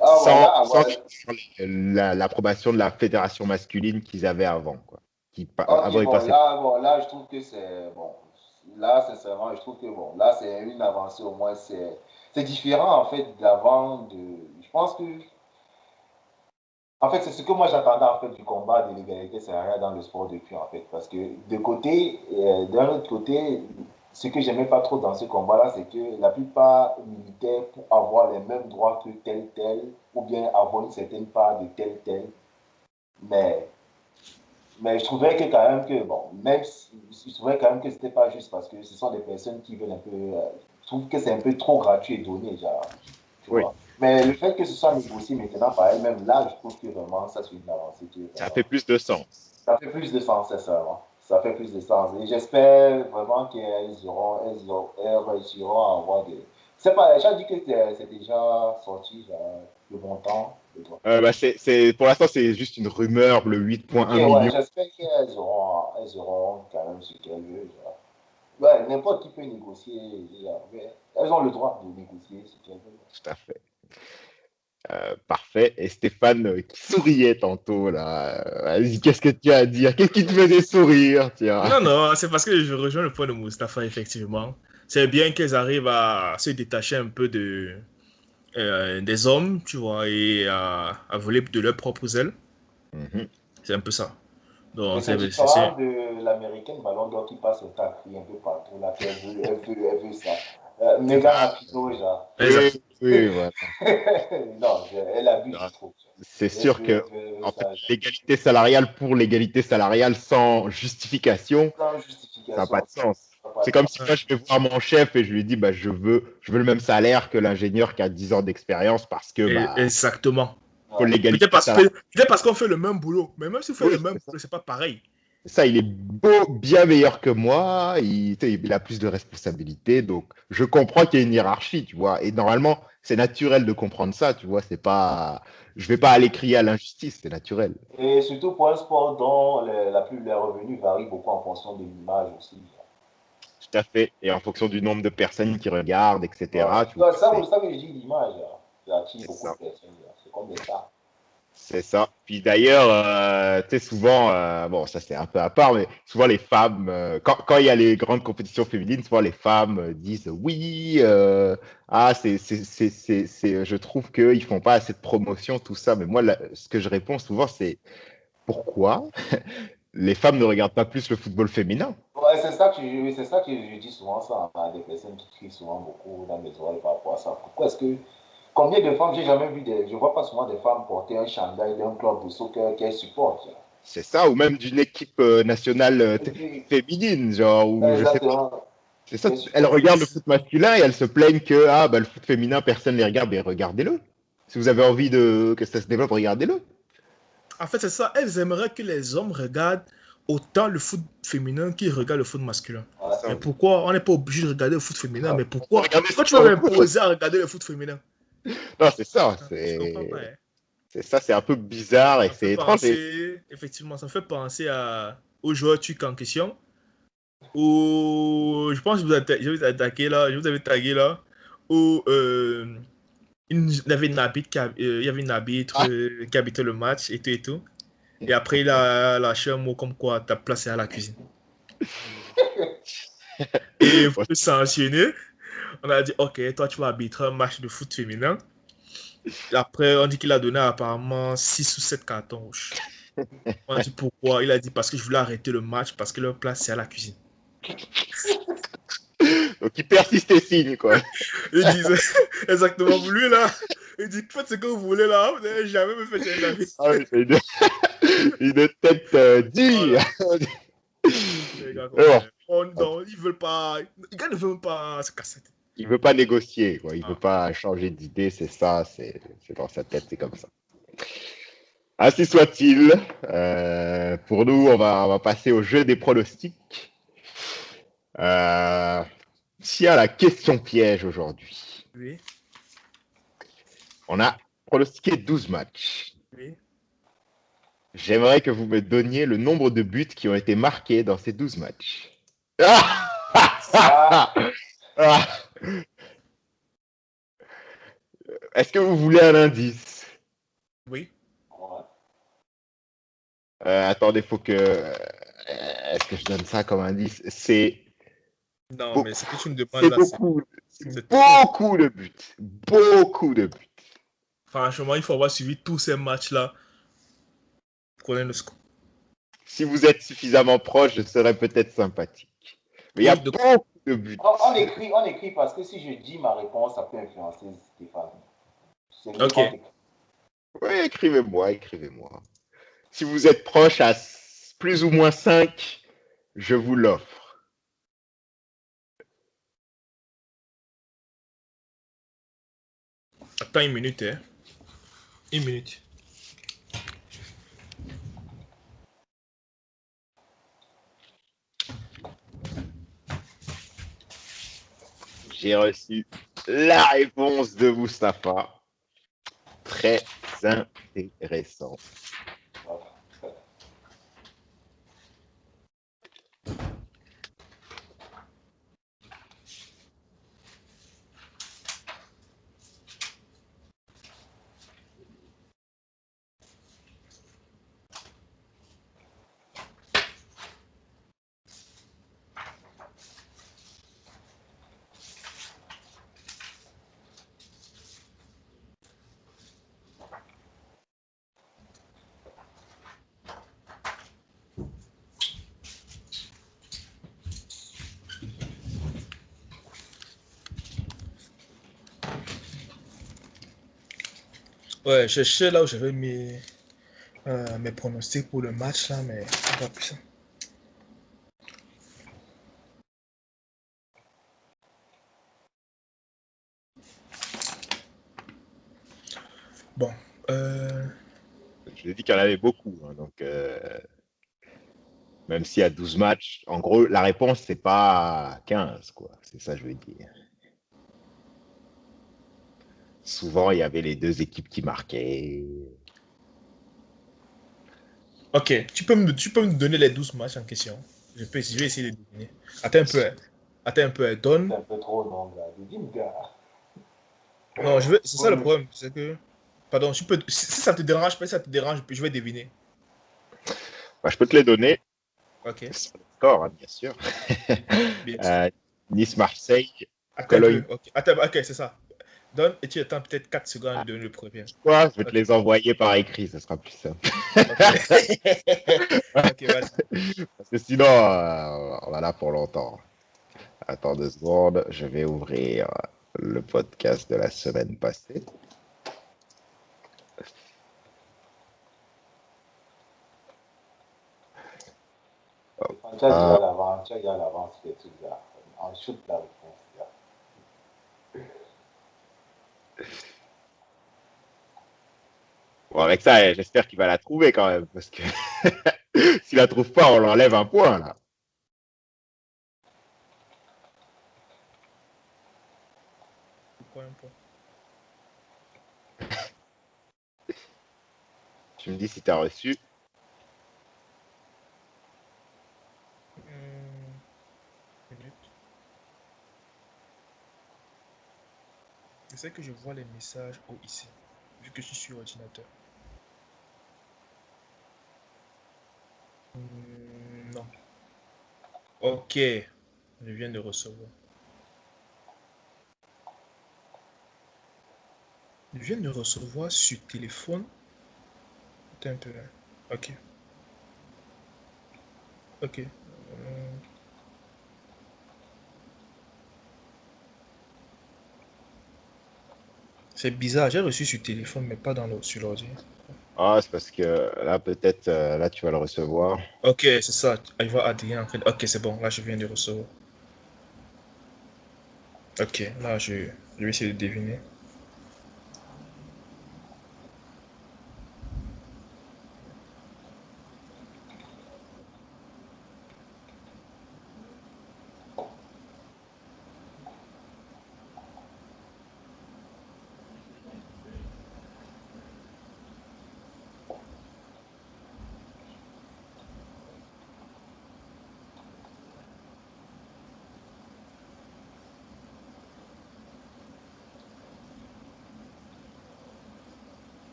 Ah, voilà, Sans ouais. l'approbation de la fédération masculine qu'ils avaient avant, quoi. Ok, Avant, ils passaient. bon, là, je trouve que c'est bon. Là, sincèrement, je trouve que bon, là, c'est une avancée au moins. C'est différent en fait d'avant. Je pense que, en fait, c'est ce que moi j'attendais en fait du combat de l'égalité salariale dans le sport depuis en fait, parce que d'un autre côté, ce que j'aimais pas trop dans ce combat-là, c'est que la plupart militaient pour avoir les mêmes droits que tel, ou bien avoir une certaine part de tel. Mais Mais je trouvais que quand même que, bon, même si, je trouvais quand même que c'était pas juste parce que ce sont des personnes qui veulent un peu. Je trouve que c'est un peu trop gratuit et donné, genre, tu Oui, vois. Mais le fait que ce soit négocié maintenant par elle-même, là, je trouve que vraiment, ça, c'est une avancée qui est ça fait vraiment. plus de sens. Ça fait plus de sens, sincèrement. Ça fait plus de sens. Et j'espère vraiment elles réussiront à avoir des. C'est pas, j'ai dit que c'est déjà sorti, genre, le montant. Pour l'instant, c'est juste une rumeur, le Ok, 8,1 ouais, millions. j'espère qu'elles auront quand même ce qu'elles veulent. Genre. Ouais, n'importe qui peut négocier. Mais elles ont le droit de négocier ce qu'elles veulent. Tout à fait. Parfait. Et Stéphane qui souriait tantôt, là. Vas-y, qu'est-ce que tu as à dire? Qu'est-ce qui te faisait sourire, tiens? Non, non, c'est parce que je rejoins le point de Mustapha, effectivement. C'est bien qu'elles arrivent à se détacher un peu des hommes, tu vois, et à voler de leurs propres ailes. Mhm. C'est un peu ça. Mais Donc, c'est c'est- différent de l'américaine Ballon d'Or qui passe le temps à crier un peu partout, là, qu'elle veut ça. Megan Rapinoe, genre. Oui, exact. oui, voilà. Non, elle abuse, Non, je trouve. c'est Elle sûr veut, que, elle veut, elle veut en fait, ça, genre. l'égalité salariale pour l'égalité salariale sans justification, Sans ça n'a pas justification, de sens. ça n'a pas C'est de comme sens. si moi je vais voir mon chef et je lui dis bah, je veux le même salaire que l'ingénieur qui a 10 ans d'expérience parce que bah Exactement. pour Ouais. l'égalité salariale. Peut-être parce qu'on fait le même boulot. Mais même si on fait le Oui, même c'est ça. boulot, c'est pas pareil. Ça, il est beau, bien meilleur que moi, il a plus de responsabilités, donc je comprends qu'il y ait une hiérarchie, tu vois. Et normalement, c'est naturel de comprendre ça, tu vois. Je vais pas aller crier à l'injustice, c'est naturel. Et surtout pour un sport dont les revenus varient beaucoup en fonction de l'image aussi. Tout à fait. Et en fonction du nombre de personnes qui regardent, Ouais. etc., tu vois, Ouais, ça, vous savez, je dis l'image. Ça attire c'est beaucoup de ça. personnes. C'est comme des stars. C'est ça. Puis d'ailleurs, tu sais, souvent, bon, ça c'est un peu à part, mais souvent les femmes, quand il y a les grandes compétitions féminines, souvent les femmes disent oui, je trouve qu'ils font pas assez de promotion, tout ça. Mais moi, ce que je réponds souvent, c'est pourquoi les femmes ne regardent pas plus le football féminin? Ouais, c'est ça que je dis souvent ça à des personnes qui crient souvent beaucoup dans mes oreilles par rapport à ça. Pourquoi est-ce que combien de femmes j'ai jamais vu je vois pas souvent des femmes porter un chandail d'un club de soccer qu'elles supportent. C'est ça, ou même d'une équipe nationale Et puis, féminine, genre, ou je sais pas. exactement, C'est ça, qu'elles elles supportent. regardent le foot masculin et elles se plaignent que bah, le foot féminin, personne ne les regarde. Mais regardez-le. Si vous avez envie que ça se développe, regardez-le. En fait, c'est ça. Elles aimeraient que les hommes regardent autant le foot féminin qu'ils regardent le foot masculin. C'est Ouais. ça. Mais pourquoi on n'est pas obligé de regarder le foot féminin? Mais pourquoi? Regardez ce Pourquoi tu qu'on vas veut. m'imposer à regarder le foot féminin? Non, c'est ça. Je comprends pas. Hein. C'est ça, c'est un peu bizarre et Ça me fait c'est étrange. penser, effectivement, ça me fait penser au joueur turc en question. Où je pense que je vous ai attaqué là, je vous avais tagué là. Où il y avait une arbitre, il y avait une arbitre Ah, qui habitait le match et tout et tout. Et après, il a lâché un mot comme quoi ta place est à la cuisine. Et pour le sanctionner, on a dit, ok, toi, tu vas arbitrer un match de foot féminin. Et après, on dit qu'il a donné apparemment 6 ou 7 cartons rouges. On a dit pourquoi. Il a dit parce que je voulais arrêter le match parce que leur place, c'est à la cuisine. Donc il persiste et signe, quoi. Il disait exactement pour lui là. Il dit faites ce que vous voulez là. Vous n'allez jamais me faire changer d'avis. Ah oui, c'est une tête dure. Voilà. Les gars, Mais bon, non, ils veulent pas. Les gars ne veulent pas se casser. il veut pas négocier, quoi. Il veut Ah. pas changer d'idée, c'est ça, c'est dans sa tête, c'est comme ça. Ainsi soit-il. Pour nous, on va passer au jeu des pronostics. S'il y a la question piège aujourd'hui, Oui, on a pronostiqué 12 matchs. oui. J'aimerais que vous me donniez le nombre de buts qui ont été marqués dans ces 12 matchs. Ah Ça, Ah Est-ce que vous voulez un indice? Oui. ouais. Attendez, faut que. Est-ce que je donne ça comme indice? Non, Beau- mais ce que tu me demandes C'est là, c'est beaucoup, c'est trop. beaucoup de buts. Beaucoup de buts. Franchement, il faut avoir suivi tous ces matchs-là pour connaître le score. Si vous êtes suffisamment proche, je serais peut-être sympathique. Mais il y a Oui, de... beaucoup de buts. On écrit parce que si je dis ma réponse, ça peut influencer Stéphane. C'est mieux Ok. qu'on écrit. Oui, écrivez-moi, écrivez-moi. Si vous êtes proche à plus ou moins 5, je vous l'offre. Attends une minute, hein. Une minute. J'ai reçu la réponse de Mustapha. Très intéressant. Ouais, je sais là où j'avais mis mes pronostics pour le match là, mais c'est pas plus ça. Bon, Je vous ai dit qu'il y en avait beaucoup. Hein, donc, même s'il y a 12 matchs, en gros, la réponse, c'est pas 15, quoi. C'est ça, je veux dire. Souvent, il y avait les deux équipes qui marquaient. ok, tu peux me donner les 12 matchs en question. Je vais essayer de deviner. Attends un peu, hein. Attends un peu, hein. C'est Donne. un peu trop long, gars. Dis-moi, gars. Non, c'est ça le problème, c'est que. Pardon, si ça te dérange pas, si ça te dérange, je vais deviner. Bah, je peux te les donner. Ok, C'est pas le score, hein, bien sûr. bien sûr. Euh, Nice-Marseille, Attends un Cologne. peu, ok. Attends, ok, c'est ça. Donne et tu attends peut-être 4 secondes Ah, de donner le premier. quoi? Je vais te Ok, les envoyer par écrit, ce sera plus simple. ok. Ok, vas-y. Parce que sinon, on va là pour longtemps. Attends 2 secondes, je vais ouvrir le podcast de la semaine passée. Stéphane, tu as Ah, déjà l'avance, sur les trucs, gars. On shoot la réponse, gars. bon, avec ça, j'espère qu'il va la trouver quand même, parce que s'il la trouve pas, on l'enlève un point là. Pourquoi un point? Tu me dis si tu as reçu. Minute. Je sais que je vois les messages haut ici, vu que je suis sur ordinateur. Non. Ok. Je viens de recevoir. Je viens de recevoir sur téléphone. Attends un peu là. Ok. Ok. C'est bizarre, j'ai reçu sur téléphone, mais pas sur l'ordi. Ah, c'est parce que là, peut-être, là, tu vas le recevoir. Ok, c'est ça. Il va Adrien en fait. Ok, c'est bon. Là, je viens de recevoir. Ok, là, je vais essayer de deviner.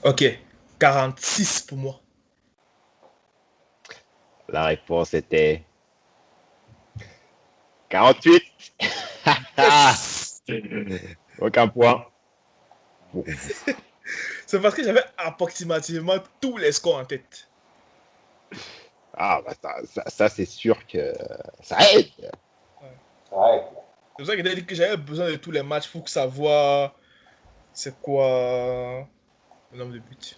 Ok, 46 pour moi. La réponse était 48. Yes! Aucun point pour vous. C'est parce que j'avais approximativement tous les scores en tête. Ah, bah ça, c'est sûr que ça aide. Ouais. Ouais. C'est pour ça que j'ai dit que j'avais besoin de tous les matchs pour savoir c'est quoi le nombre de buts.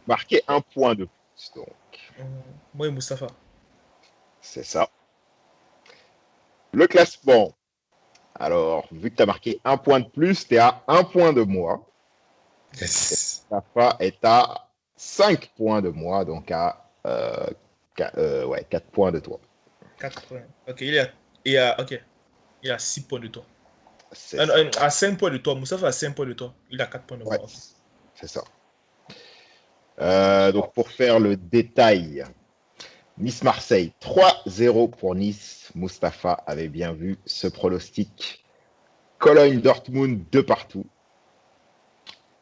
Marquer un point de plus, donc. Moi et Mustapha. C'est ça. Le classement. Alors, vu que tu as marqué un point de plus, tu es à un point de moi. Yes. Safa est à 5 points de moi, donc à ouais, 4 points de toi. 4 points. Ok, ok. Il a 6 points de toi. C'est ça. À 5 points de toi. Mustapha a 5 points de toi. Il a 4 points de Ouais, moi. Okay. c'est ça. Donc, pour faire le détail, Nice-Marseille, 3-0 pour Nice. Mustapha avait bien vu ce pronostic. Cologne-Dortmund, 2 partout.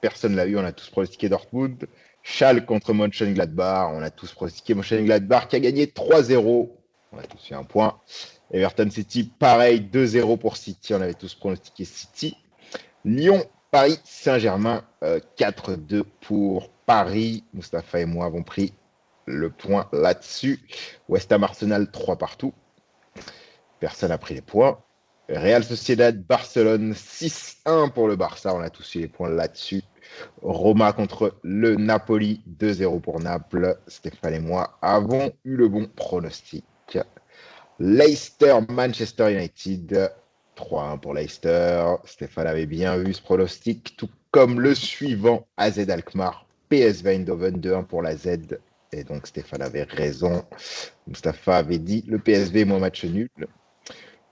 Personne l'a eu, on a tous pronostiqué Dortmund. Schalke contre Mönchengladbach, on a tous pronostiqué Mönchengladbach qui a gagné 3-0. On a tous eu un point. Everton City, pareil, 2-0 pour City, on avait tous pronostiqué City. Lyon, Paris Saint-Germain, 4-2 pour Paris. Mustapha et moi avons pris le point là-dessus. West Ham Arsenal, 3 partout. Personne n'a pris les points. Real Sociedad, Barcelone, 6-1 pour le Barça. On a tous eu les points là-dessus. Roma contre le Napoli, 2-0 pour Naples. Stéphane et moi avons eu le bon pronostic. Leicester, Manchester United, 3-1 pour Leicester. Stéphane avait bien vu ce pronostic, tout comme le suivant, AZ Alkmaar, PSV Eindhoven, 2-1 pour la Z. Et donc Stéphane avait raison. Mustapha avait dit le PSV moins match nul.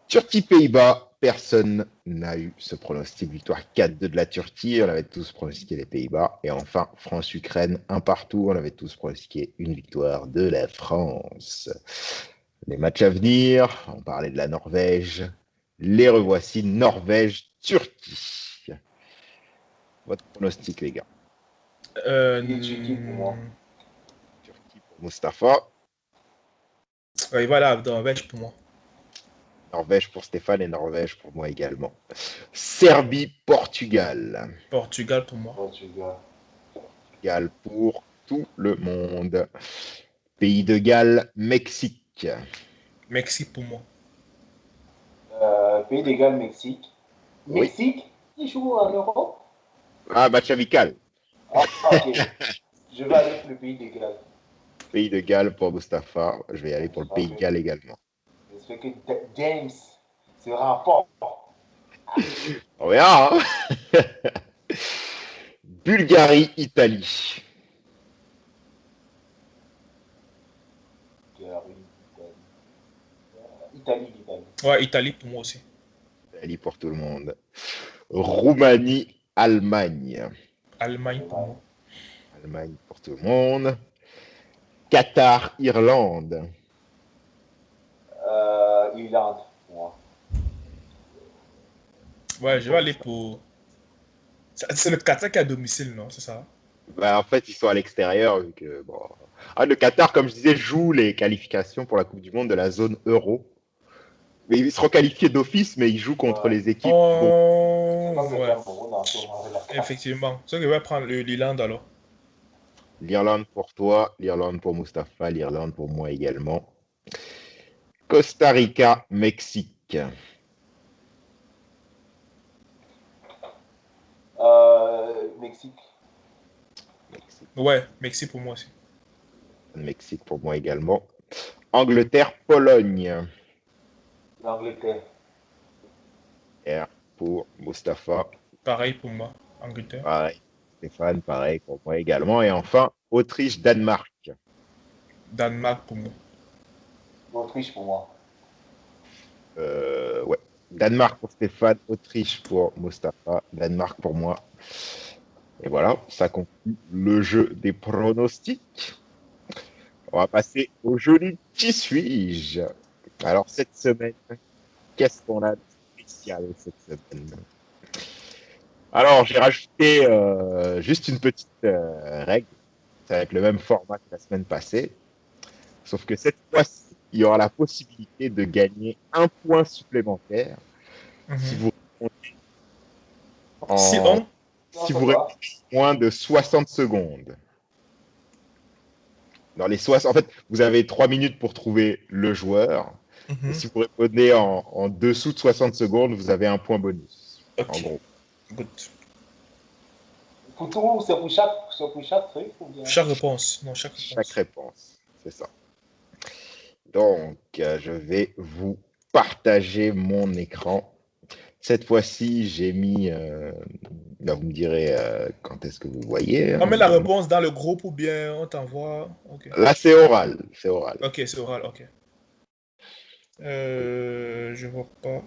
Turquie-Pays-Bas, personne n'a eu ce pronostic. Victoire 4-2 de la Turquie, on avait tous pronostiqué les Pays-Bas. Et enfin, France-Ukraine, un partout, on avait tous pronostiqué une victoire de la France. Les matchs à venir, on parlait de la Norvège. Les revoici, Norvège-Turquie. Votre pronostic, les gars. Il est Turquie pour moi. Turquie pour Mustapha. Ouais, voilà, Norvège pour moi. Norvège pour Stéphane et Norvège pour moi également. Serbie-Portugal. Portugal pour moi. Portugal. Portugal pour tout le monde. Pays de Galles, Mexique. Mexique pour moi. Pays de Galles, Mexique. Oui. Mexique, qui joue en Europe? Ah, match amical. Ah, ok. Je vais aller pour le pays de Galles. Pays de Galles pour Mustapha. Je vais y aller pour le Pays de Parfait. Galles également. J'espère que James sera fort. On verra, hein. Bulgarie, Italie. Italie, Italie. Italie, Italie. Ouais, Italie pour moi aussi. Italie pour tout le monde. Roumanie, Allemagne. Allemagne pour Allemagne. moi. Allemagne pour tout le monde. Qatar, Irlande. Irlande, pour moi. Ouais, je vais aller pour. C'est le Qatar qui est à domicile, non? C'est ça? Bah, en fait, ils sont à l'extérieur. Bon. Ah, le Qatar, comme je disais, joue les qualifications pour la Coupe du Monde de la zone euro. Mais ils seront qualifiés d'office, mais ils jouent contre Ouais. les équipes. Bon, C'est Oh, comme le ouais, Cameroun en ce moment avec la CAF. effectivement. C'est que je vais prendre l'Irlande alors. l'Irlande pour toi, l'Irlande pour Mustapha, l'Irlande pour moi également. Costa Rica, Mexique. Mexique. Mexique, Ouais, Mexique pour moi aussi. Mexique pour moi également. Angleterre, Pologne. L'Angleterre. R pour Mustapha. Pareil pour moi, Angleterre. Pareil. Stéphane, pareil pour moi également. Et enfin, Autriche, Danemark. Danemark pour moi. L'Autriche pour moi. Ouais. Danemark pour Stéphane, Autriche pour Mustapha, Danemark pour moi. Et voilà, ça conclut le jeu des pronostics. On va passer au jeu du qui suis-je. Alors, cette semaine, qu'est-ce qu'on a de spécial cette semaine? Alors, j'ai rajouté juste une petite règle. Ça va être le même format que la semaine passée. Sauf que cette fois-ci, il y aura la possibilité de gagner un point supplémentaire si Mhm. vous répondez Si en on. Non, si ça vous répondez va. en moins de 60 secondes. Dans les 60, en fait, vous avez 3 minutes pour trouver le joueur. Et Mhm. si vous répondez en dessous de 60 secondes, vous avez un point bonus. En Ok, gros, good. Pour tout, c'est pour chaque truc ou bien? Chaque réponse. Non, chaque chaque réponse. réponse, c'est ça. Donc, je vais vous partager mon écran. Cette fois-ci, j'ai mis. Là, vous me direz quand est-ce que vous voyez, On hein, met la évidemment. réponse dans le groupe ou bien on t'envoie. Ok. Là, c'est oral. C'est oral. Ok, c'est oral, ok. Je vois pas.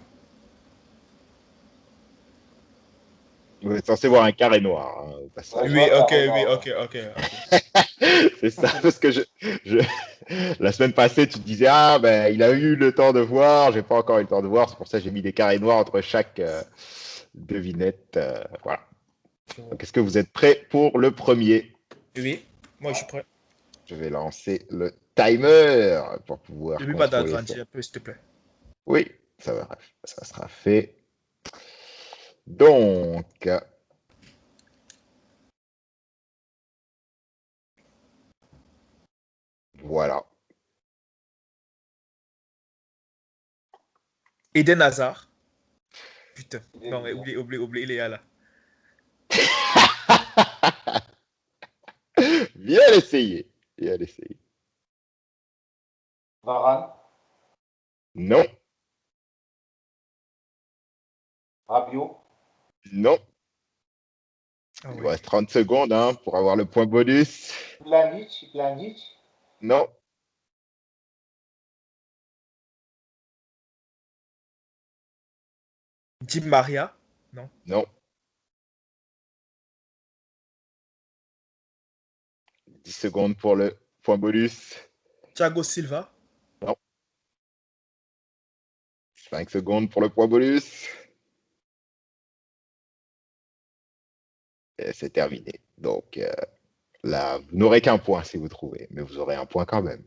Vous êtes censé voir un carré noir, hein, au Ouais, je passage. Oui, vois ok, oui, carrément. ok, ok, ok. C'est ça, parce que je- la semaine passée, tu te disais, ah, ben, il a eu le temps de voir, j'ai pas encore eu le temps de voir, c'est pour ça que j'ai mis des carrés noirs entre chaque devinette. Voilà. Je vois. Donc, est-ce que vous êtes prêts pour le premier? Oui, moi je suis Ouais. prêt. Je vais lancer le timer pour pouvoir N'oublie pas contrôler ça. d'agrandir un peu, s'il te plaît. Oui, ça sera fait. Donc, voilà. Eden Hazard. Putain. Il est Non, mais bien. oublie, il est là. Bien essayé. Bien essayé. Varane, Non, Rabiot, non. Ah Il vous oui. reste 30 secondes hein, pour avoir le point bonus. Pjanic, Non, Di Maria. Non. non. 10 secondes pour le point bonus. Thiago Silva. Non. 5 secondes pour le point bonus. Et c'est terminé. Donc là, vous n'aurez qu'un point si vous trouvez, mais vous aurez un point quand même.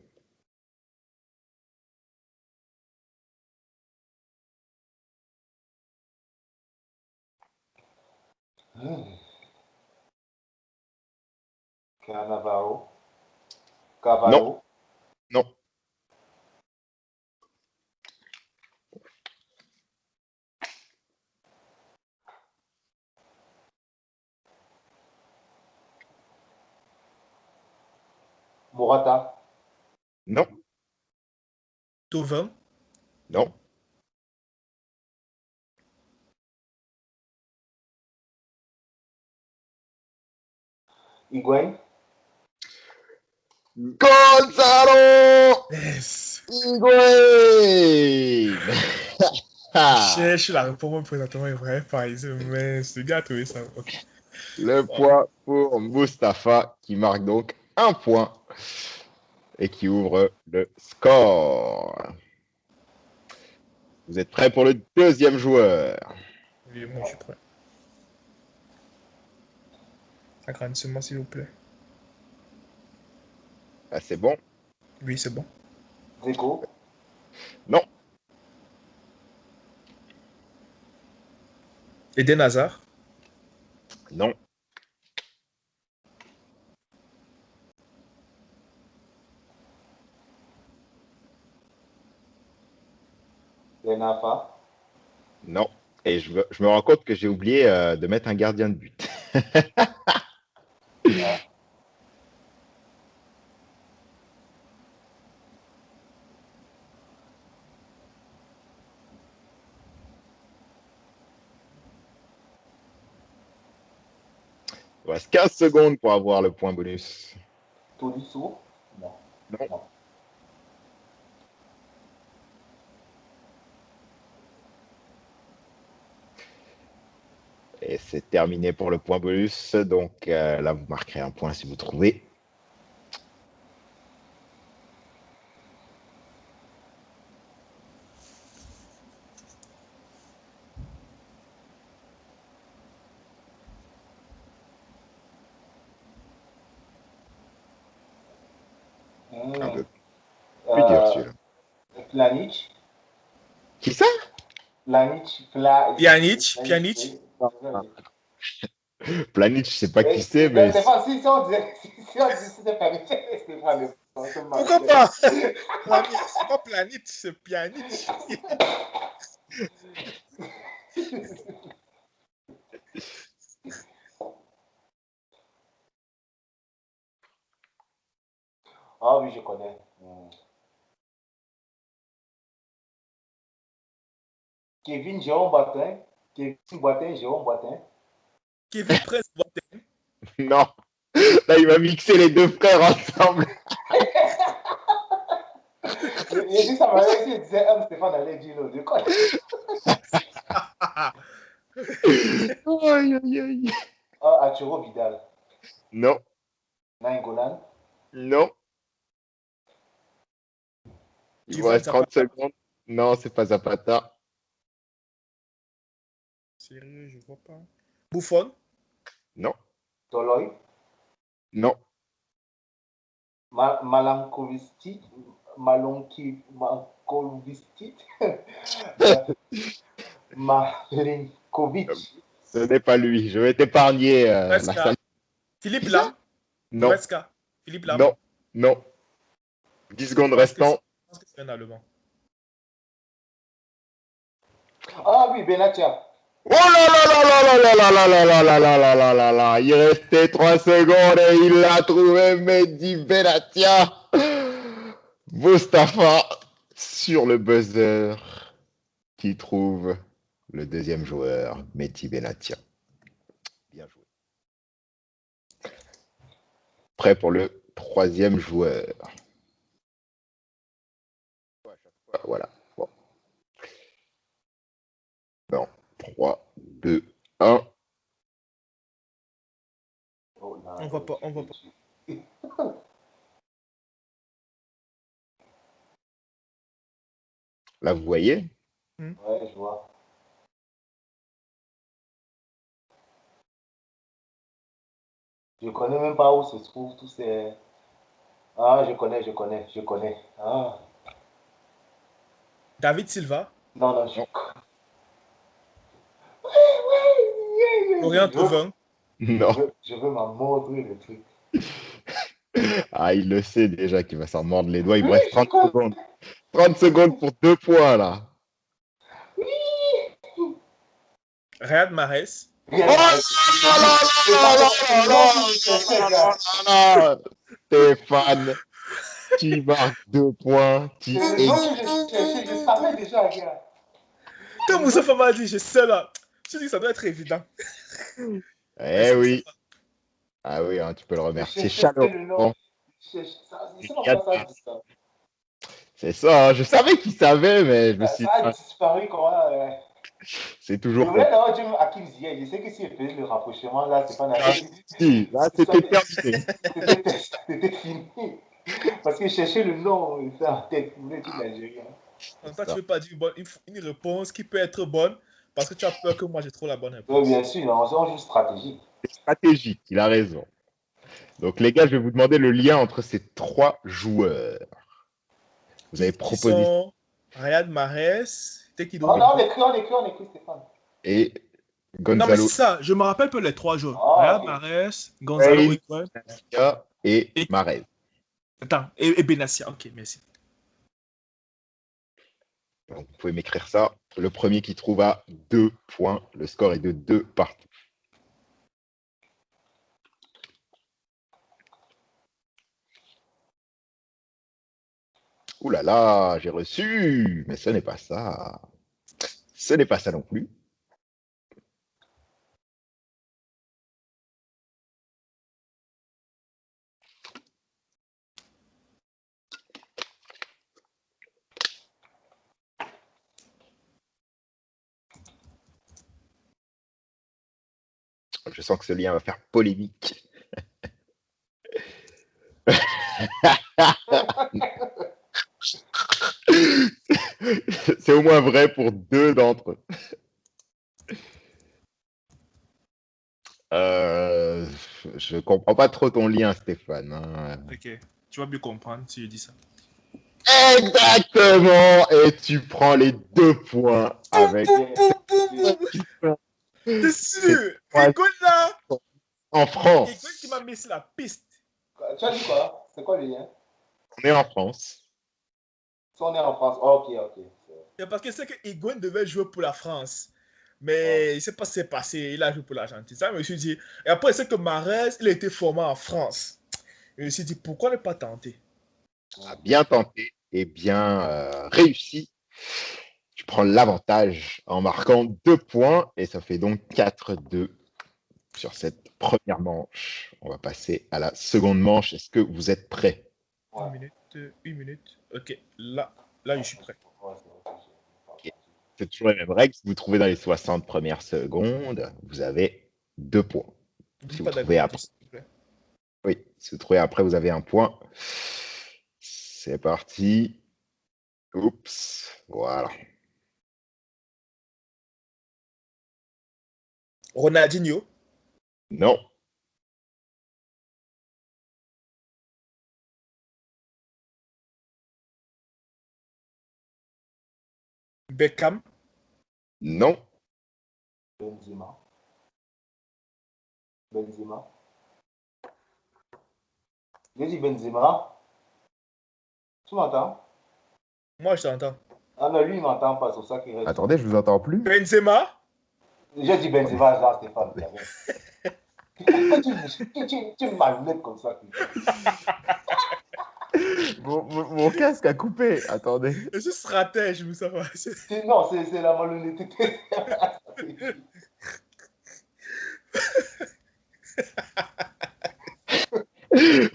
Cannavaro, Non, Cavallo, non. Morata, Non, Tovin. non. Higuain, Gonzalo Yes. Higuain. Ah, Je suis la réponse présentement est vrai, parisien, mais ce gars a trouvé ça. Ok. le point pour Mustapha qui marque donc un point et qui ouvre le score. Vous êtes prêts pour le deuxième joueur? Oui, moi je suis prêt. Agrandissez-moi s'il vous plaît. Ah, c'est bon? Oui, c'est bon. Zeko. Non, Eden Hazard. non, Benafa. non. Et je me rends compte que j'ai oublié de mettre un gardien de but. Ah. Il reste 15 secondes pour avoir le point bonus. Tolisso. Non. Non. Non. Et c'est terminé pour le point bonus. Donc là, vous marquerez un point si vous trouvez. Un Hmm. peu plus dur celui-là. Pjanic. Qui ça? Pjanic. Pjanic. Pjanic. Pjanic. Oui. Planich, je sais pas qui c'est, mais Stéphane, si on disait, si on disait c'était Pjanic, Stéphane, on se Pourquoi marquait. pas? C'est pas Planète, c'est Pjanic. Ah oui, je connais. Hmm. Kevin Jérôme Boitin. Kevin Boitin, Jérôme Boitin. Kevin Prince Boateng. non. Là, il va mixer les deux frères ensemble. Il dit ça m'a dit, il disait un Stéphane allait dire l'autre. Aïe, aïe, aïe. Ah, Arturo Vidal. Non, Nainggolan. non. Il vous Ivan reste 30 Zapata. secondes. Non, c'est pas Zapata. Sérieux, je vois pas. Buffon. Non, Toloy. non. Malankovistic. Malankovistic. Malinkovic. Ce n'est pas lui. Je vais t'épargner la Goretzka. salle. Philippe Qui ça? Lam. Non, Goretzka. Philippe Lam. non, non. 10 secondes Je restant. pense que c'est un Allemand. Ah oui, Benatia. Oh là là là là là là là là là là là là là là là. Il restait 3 secondes et il l'a trouvé, Mehdi Benatia. Mustafa sur le buzzer qui trouve le deuxième joueur, Mehdi Benatia. Bien joué. Prêt pour le troisième joueur. Voilà. Bon. Non. 3, 2, 1. Oh, non, On voit pas, on voit pas. Là, vous voyez? Ouais, je vois. Je connais même pas où se trouvent tous ces. Ah, je connais. Ah, David Silva. non, non, je. Non. Florian Thauvin. Non. Je veux m'en mordre le truc. Ah, il le sait déjà qu'il va s'en mordre les doigts. Il Oui, me reste je 30 connais. secondes. 30 secondes pour 2 points, là. Riyad Mahrez. Oh là là là là là là là là. Stéphane, tu marques 2 points. Tu C'est le es... nom que je cherchais, je savais déjà, gars. Quand Moussa m'a dit, je sais là. Je dis que ça doit être évident. Eh Merci oui. Moussa. Ah oui, hein, tu peux le Je remercier cherchais le nom. chaleureusement. Je cherchais ça. C'est pas Riyad ça, Mahrez. dit ça. C'est ça, hein. Je savais qu'il savait, mais je me suis Ça dit, a ah, disparu comment c'est je toujours voulais comme d'avoir dit Hakim Ziyech. Je sais que si je faisais le rapprochement là, c'est pas ça. naturel. Si, là, c'était terminé. C'était fini. Parce que je cherchais le nom, il fait en tête. Il voulait dire l'Algérien. En C'est même temps, tu ça. veux pas dire une réponse qui peut être bonne parce que tu as peur que moi j'ai trop la bonne Oui, bien réponse. sûr, on joue stratégique. C'est stratégique, il a raison. Donc, les gars, je vais vous demander le lien entre ces trois joueurs. Vous avez Qui proposé sont Riyad Mahrez, t'es qui Oh d'autre? non, on écrit, Stéphane. et Non, mais c'est Gonzalo ça, je me rappelle pas les trois joueurs. Ah, Riyad ok. Mahrez, Gonzalo Higuaín, Higuaín Garcia et et, Mahrez. attends, et Benassia. Ok, merci. Donc, vous pouvez m'écrire ça. Le premier qui trouve à 2 points. Le score est de 2 partout. Ouh là là, j'ai reçu. Mais ce n'est pas ça. Ce n'est pas ça non plus. Je sens que ce lien va faire polémique. C'est au moins vrai pour 2 d'entre eux. Euh, je comprends pas trop ton lien, Stéphane, hein. Ok, tu vas mieux comprendre si je dis ça. Exactement. Et tu prends les 2 points avec. Bien, bien. T'es C'est sûr? Egon là? en Egon qui m'a France. mis sur la piste. Tu as dit quoi? C'est quoi le lien? On est en France. Si on est en France. Oh, ok, ok. C'est parce que c'est que Egon devait jouer pour la France. Oh. Mais il ne sait pas ce qui s'est passé. Il a joué pour l'Argentine. Ça, je me suis dit. Et après, c'est que Mahrez, il a été formé en France. Et je me suis dit, pourquoi ne pas tenter? A bien tenté et bien réussi. Tu prends l'avantage en marquant 2 points et ça fait donc 4-2 sur cette première manche. On va passer à la seconde manche. Est-ce que vous êtes prêts? Une Ouais. minute, une minute. Ok, là, je suis prêt. Ouais, c'est vrai, Ok. C'est toujours les mêmes règles. Si vous trouvez dans les 60 premières secondes, vous avez 2 points. N'oublie Si vous pas trouvez d'agrémenter, après, s'il te plaît. oui, si vous trouvez après, vous avez 1 point. C'est parti. Oups, voilà. Ronaldinho, Non, Beckham, non, Benzema. Benzema. J'ai dit Benzema. Tu m'entends? moi je t'entends. Ah, mais lui, il m'entend pas, c'est pour ça qu'il reste. attendez, je vous entends plus. Benzema, J'ai dit Attendez, Benzema, genre Stéphane. attendez. Pourquoi tu m'enlèves comme ça? Mon casque a coupé. Attendez. je suis stratège, vous savez. Non, c'est la malhonnêteté.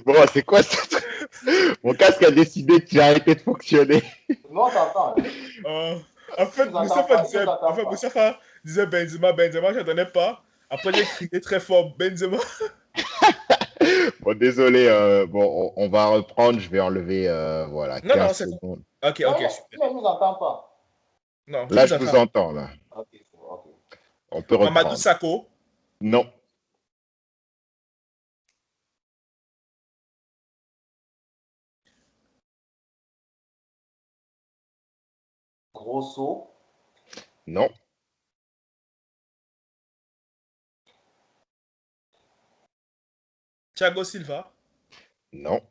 Bon, c'est quoi ça? Mon casque a décidé qu'il a arrêté de fonctionner. Non, on t'entend. Hein. Euh, en Il fait, nous entend pas, il nous entend pas. Moustapha disait Benzema, Benzema, je n'entendais pas. Après, j'ai crié très fort Benzema. Bon, désolé. Bon, on va reprendre. Je vais enlever voilà, Non, 15 non, c'est bon. secondes. Ok, Non, ok, super. il nous entend pas. Non, je Là, vous je vous entends. entends. Là. Ok, c'est bon, ok. On peut Mamadou reprendre. Sakho, Non, Grosso. non, Thiago Silva, non.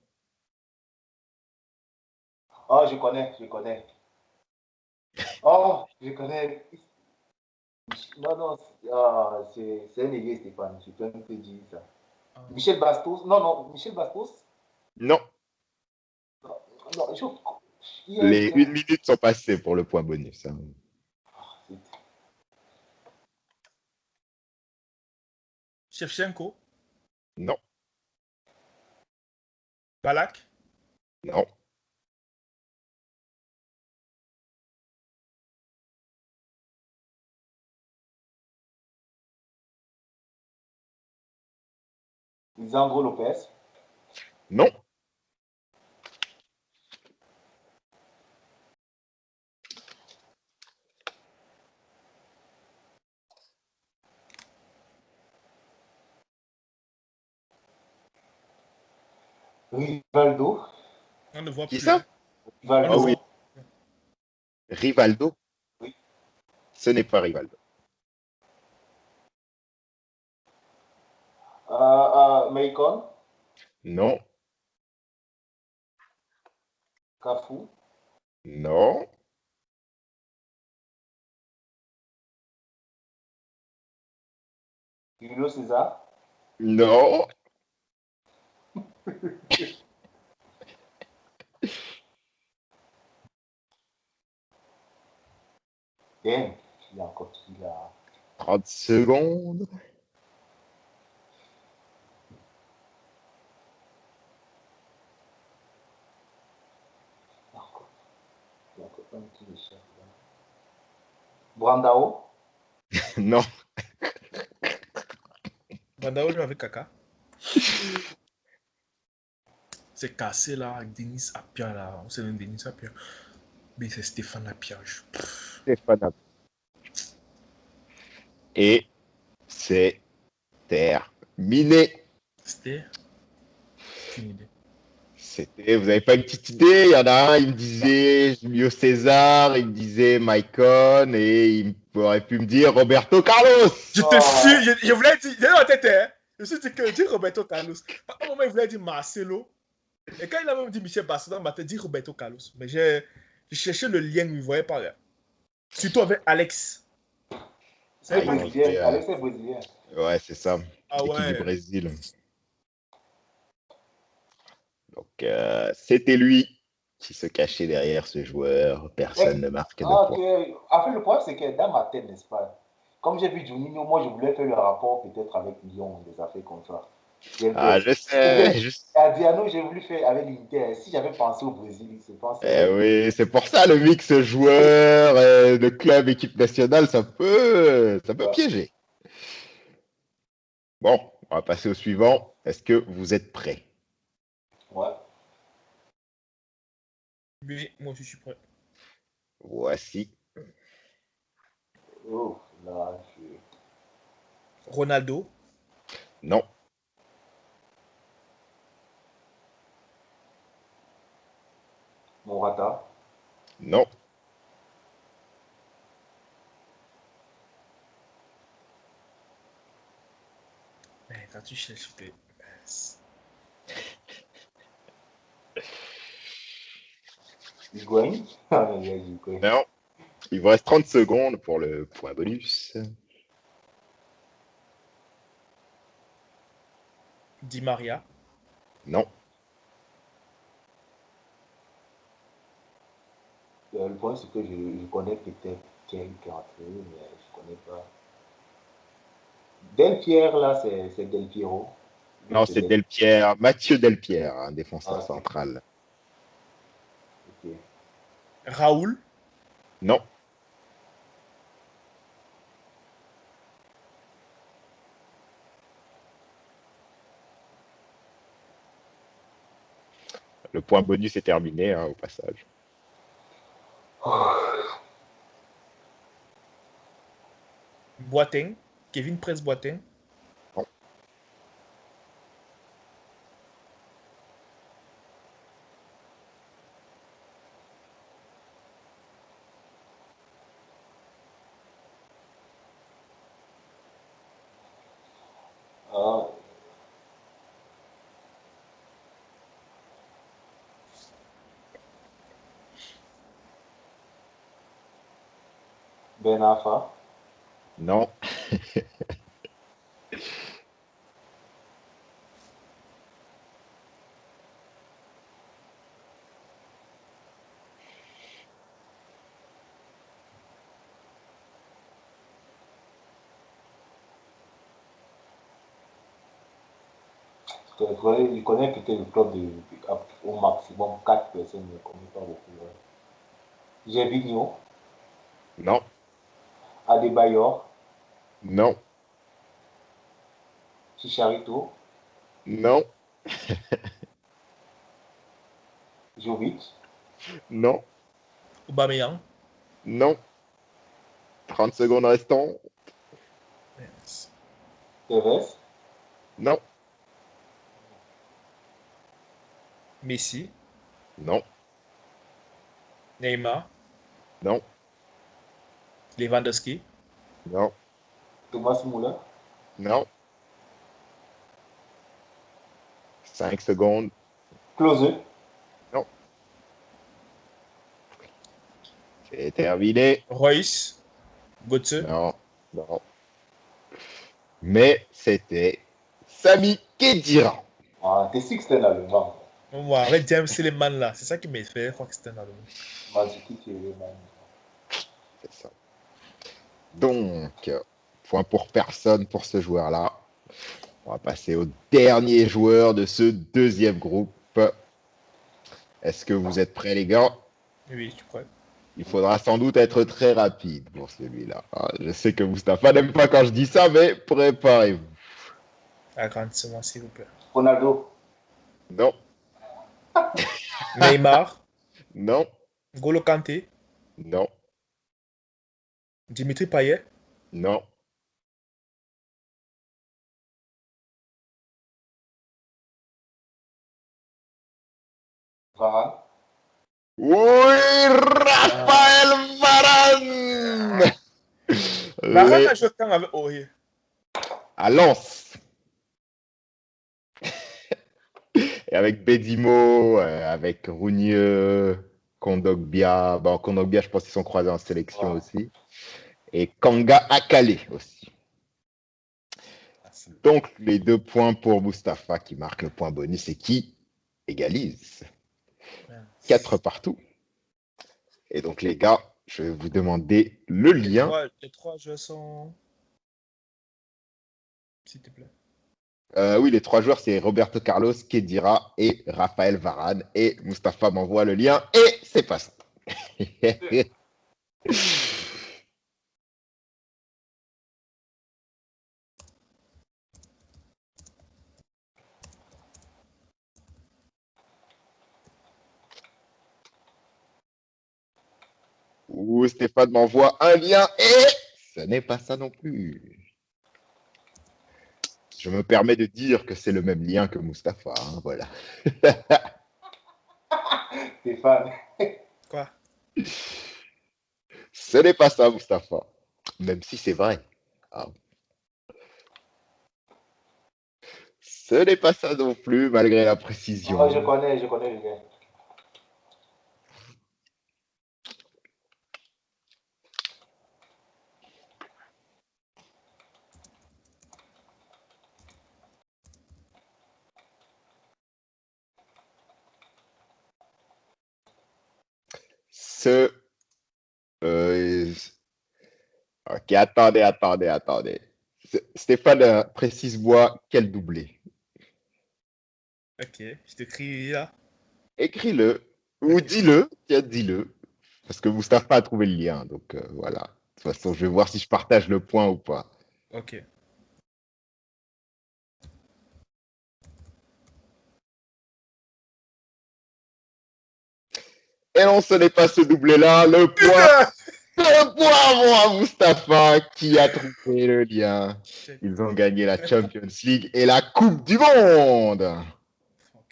Oh, je connais, je connais. Oh, je connais. Non, non, c'est un ailier, Stéphane. Je peux même te dire ça. Michel Bastos. Non, non, Michel Bastos. Non. Non, non, Les 1 minute sont passées pour le point bonus, hein. Shevchenko, Non, Balak, non, Lisandro Lopez. Non. Rivaldo. On ne voit Qui plus. Hein. ça? On ne Ah oui, voit. Rivaldo. Oui. Ce n'est pas Rivaldo. Maicon. Non. Cafu. Non. Julio César. Non. Damn. Il y a encore qui là. 30 secondes. Il y a encore un qui m'échappe. Brandao. Non. Bandao joue avec Kaka. C'est cassé là avec Denis Apia là. On sait même Denis Apia. Mais c'est Stéphane Apia. Stéphane. Et c'est terminé. C'était. Aucune idée. Vous n'avez pas une petite idée? Il y en a un, il me disait Julio César, il me disait Maicon et il aurait pu me dire Roberto Carlos. Je te suis, je voulais dire, j'ai dans la tête, hein. Je me suis dit que dire Roberto Carlos. À un moment, il voulait dire Marcelo. Et quand il a même dit Michel Barcelone, il m'a dit Roberto Carlos. Mais j'ai cherché le lien, il ne voyait pas là. Surtout avec Alex. C'est Ils ont brésilien. joué, Alex est brésilien. ouais, c'est ça, Ah l'équipe du ouais. Brésil. Donc, c'était lui qui se cachait derrière ce joueur. Personne ne marque de points. En fait, le problème, c'est que dans ma tête, n'est-ce pas? Comme j'ai vu Juninho, moi, je voulais faire le rapport peut-être avec Lyon, des affaires comme ça. Ah, je sais. Adriano, j'ai voulu faire avec l'Inter. Si j'avais pensé au Brésil, je pense. Oui, c'est pour ça le mix joueur, de club, équipe nationale, ça peut Ouais. piéger. Bon, on va passer au suivant. Est-ce que vous êtes prêts? Ouais. Oui, moi je suis prêt. Voici. Oh, là, Ronaldo. Non, Morata. non, Mais quand tu cherches, t'es. Higuain. Ah, il y a Higuain. non. Il vous reste 30 secondes pour le point bonus. Di Maria. Non. Le point, c'est que je connais peut-être quelques entre eux, mais je ne connais pas. Del Pierre, là, c'est Del Piero. Non, c'est Delpierre, Mathieu Delpierre, un défenseur Ok. central. Ok. Raoul. Non. Le point bonus est terminé, au passage. Boateng. Kevin Prince Boateng. Non. Ah, Ben Arfa. Non. Il connaît peut-être le club au maximum 4 personnes, mais il ne connaît pas beaucoup. Ouais. Gervinho. Non. Adebayor. Non. Chicharito. Non, Jovic, non, Aubameyang. non. 30 secondes restant. Yes. Tevez, Non, Messi. non, Neymar. non, Lewandowski. non, Thomas Müller, non. 5 secondes. Klose, Non, c'est terminé. Royce. Götze. Non, non. Mais c'était Sami Khedira. ah, t'es sûr que c'était l'allemand. Moi, avec James Silliman là, c'est ça qui m'a fait croire que c'était un Allemand. Mandzukic et Riemann. C'est ça. Donc, point pour personne pour ce joueur-là. On va passer au dernier joueur de ce deuxième groupe. Est-ce que vous êtes prêts, les gars? Oui, tu crois. Il faudra sans doute être très rapide pour celui-là. Ah, je sais que Mustapha n'aime pas quand je dis ça, mais préparez-vous. Agrandissement, s'il vous plaît. Ronaldo, Non, Neymar. non, Golo Kanté. non, Dimitri Payet. non. Varane, Oui, Raphaël Varane. Varane Les... a joué quand avec Aurier. À Lens. Et avec Bedimo, avec Rounieux, Kondogbia. Bon, Kondogbia, je pense qu'ils sont croisés en sélection ouais. aussi. Et Kanga Akale aussi. Donc, les 2 points pour Mustapha qui marque le point bonus et qui égalise. 4 partout. Et donc, les gars, je vais vous demander le lien. Les trois joueurs sont. S'il te plaît. Oui, les 3 joueurs, c'est Roberto Carlos, Khedira et Raphaël Varane. Et Mustapha m'envoie le lien et c'est pas ça. Ou Stéphane m'envoie un lien et ce n'est pas ça non plus. Je me permets de dire que c'est le même lien que Mustapha. Hein, voilà. Stéphane, Quoi? Ce n'est pas ça, Mustapha. Même si c'est vrai. Ah. Ce n'est pas ça non plus, malgré la oh, précision. je connais le gars. Ce. euh, Ok, attendez. Stéphane, précise-moi quel doublé. Ok, je t'écris là. Écris-le, ou Ok. dis-le, tiens, dis-le. Parce que Mustapha a trouvé le lien, donc voilà. De toute façon, je vais voir si je partage le point ou pas. Ok. Et non, ce n'est pas ce doublé-là. Putain! Le point pour Mustapha qui a trouvé le lien. Shit. Ils ont gagné la Champions League et la Coupe du Monde Fuck,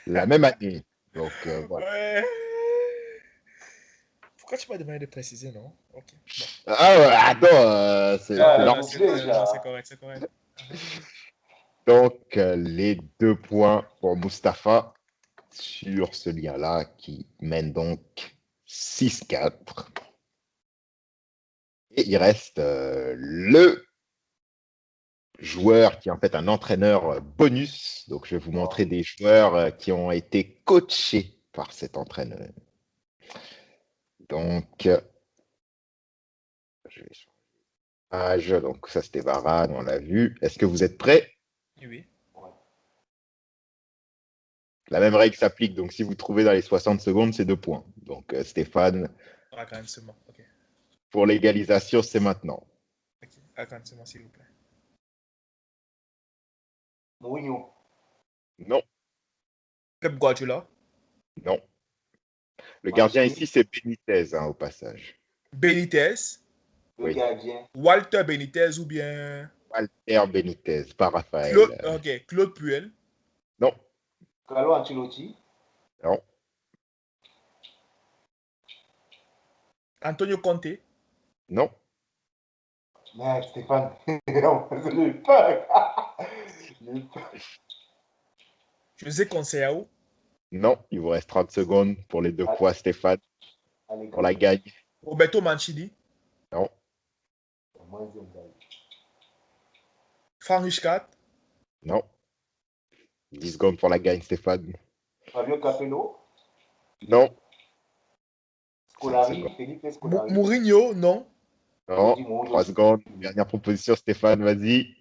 la même année. Donc voilà. ouais. Pourquoi tu m'as demandé de préciser, non? Ok. Bon. Ah ouais, attends, c'est Ah, normal. doublé, Non, c'est genre. correct, c'est correct. Donc les 2 points pour Mustapha sur ce lien-là qui mène donc 6-4. Et il reste le joueur qui est en fait un entraîneur bonus. Donc, je vais vous montrer des joueurs qui ont été coachés par cet entraîneur. Donc, je vais changer d'âge. Donc, ça, c'était Varane, on l'a vu. Est-ce que vous êtes prêts? Oui. La même règle s'applique. Donc, si vous trouvez dans les 60 secondes, c'est 2 points. Donc, Stéphane, Agrandissement. Ok. pour l'égalisation, c'est maintenant. Ok. Agrandissement, s'il vous plaît. Mourinho, Non, Pep Guardiola. non. Le gardien Mancini, ici, c'est Benitez, hein, au passage. Benitez. le Oui, gardien. Walter Benitez ou bien Walter Benitez, pas Claude, Raphaël. ok, Claude Puel. Non, Carlo Ancelotti. non, Antonio Conte. non, Merde, Stéphane. J'ai peur. J'ai peur. José Conceição. non. Il vous reste 30 secondes pour les 2 points, Stéphane, Allez, pour la go. gagne. Roberto Mancini. Non, Moins un gars. Frank Rijkaard. non. 10 secondes pour la gagne, Stéphane. Fabio Capello. Non. 5 Scolari. secondes. Felipe Scolari. Mourinho, non. Non. J'ai dit Mourinho 3 aussi. secondes. Dernière proposition, Stéphane, vas-y.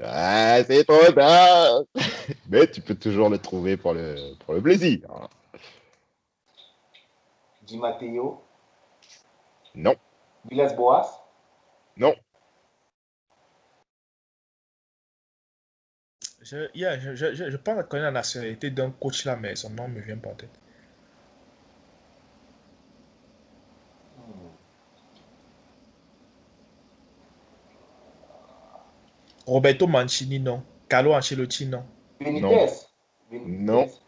Ah, c'est trop tard. Mais tu peux toujours le trouver pour le plaisir. Di Matteo. Non, Villas-Boas. non. Je pense connaître la nationalité d'un coach là, mais son nom ne me vient pas en tête. Roberto Mancini, non. Carlo Ancelotti, non. Non, Benitez. non, Benitez.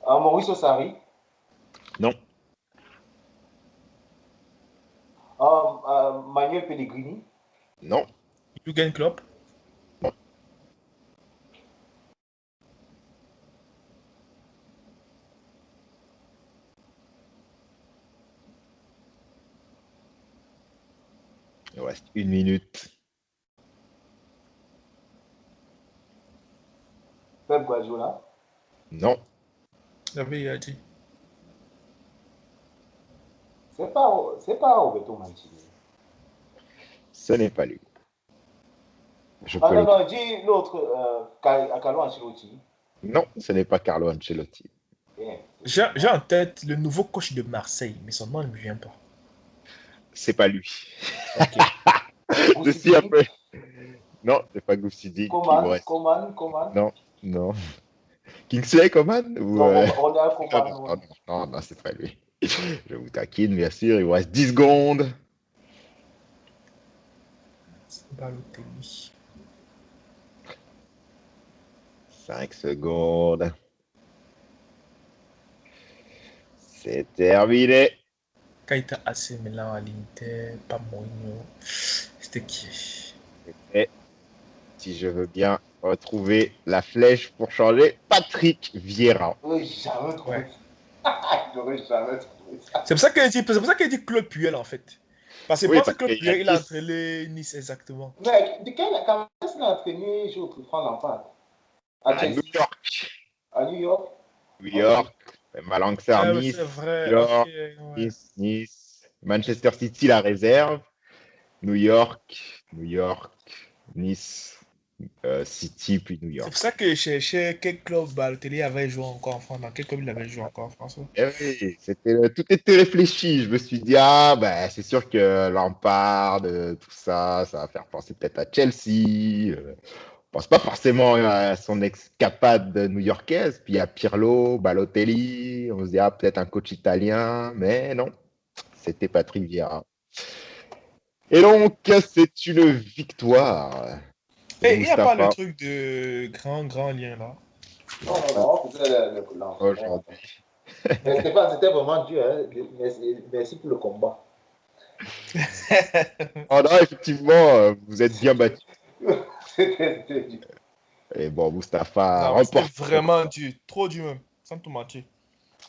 Mauricio Sarri. non, Manuel Pellegrini. non. Jürgen Klopp. Il reste 1 minute. Pep Guardiola. Non, J'avais dit. C'est pas Roberto Mancini. ce n'est pas lui. Je Ah peux non, le... non, dis l'autre, Carlo Ancelotti. Non, ce n'est pas Carlo Ancelotti. Bien, J'ai en tête le nouveau coach de Marseille, mais son nom ne me vient pas. C'est pas lui. Ok. Je suis un peu... Non, c'est pas Goufsidink. Il vous reste... Coman. Non, non. Kingsley Coman ou Non, on est à Non, Coman. non, non, non, c'est pas lui. Je vous taquine, bien sûr. Il vous reste 10 secondes. Balotelli. 5 secondes. C'est terminé. Quand il était AC Milan à l'Inter, pas Mourinho. C'était qui? Et si je veux bien retrouver la flèche pour changer, Patrick Vieira. Oui, jamais trouvé Ouais. ça. J'aurais jamais trouvé ça. C'est pour ça qu'il dit Claude Puel en fait. Parce que Oui, pense que parce Claude qu'il y a Puel, il a 10. entraîné Nice exactement. Mais quand est-ce qu'il a entraîné Franck Lampard? À À New Chelsea? York. À New York? New Ok. York. Lanxar, Ouais, Nice. c'est vrai. New Ok, York. ouais. Nice. Manchester City, la réserve. New York. Nice. City, puis New C'est pour York. ça que je cherchais quel club Balotelli avait joué encore en France. Dans quel club il avait joué encore en France. Eh oui, tout était réfléchi. Je me suis dit, ah, ben, c'est sûr que Lampard, tout ça, ça va faire penser peut-être à Chelsea. Je pense pas forcément à son escapade new-yorkaise. Puis il y a Pirlo, Balotelli. On se dit, ah, peut-être un coach italien. Mais non, c'était Patrick Vieira. Et donc, c'est une victoire pour Et il n'y a pas le Mustapha truc de grand lien là. Non, on faisait l'entraîneur. aujourd'hui. Mais c'était vraiment dur. Hein. Merci pour le combat. Oh non, effectivement, vous êtes bien battu. C'était dur. Et bon, Mustapha Non, mais c'était remporte. vraiment dur. Trop dur même. Sans tout mentir.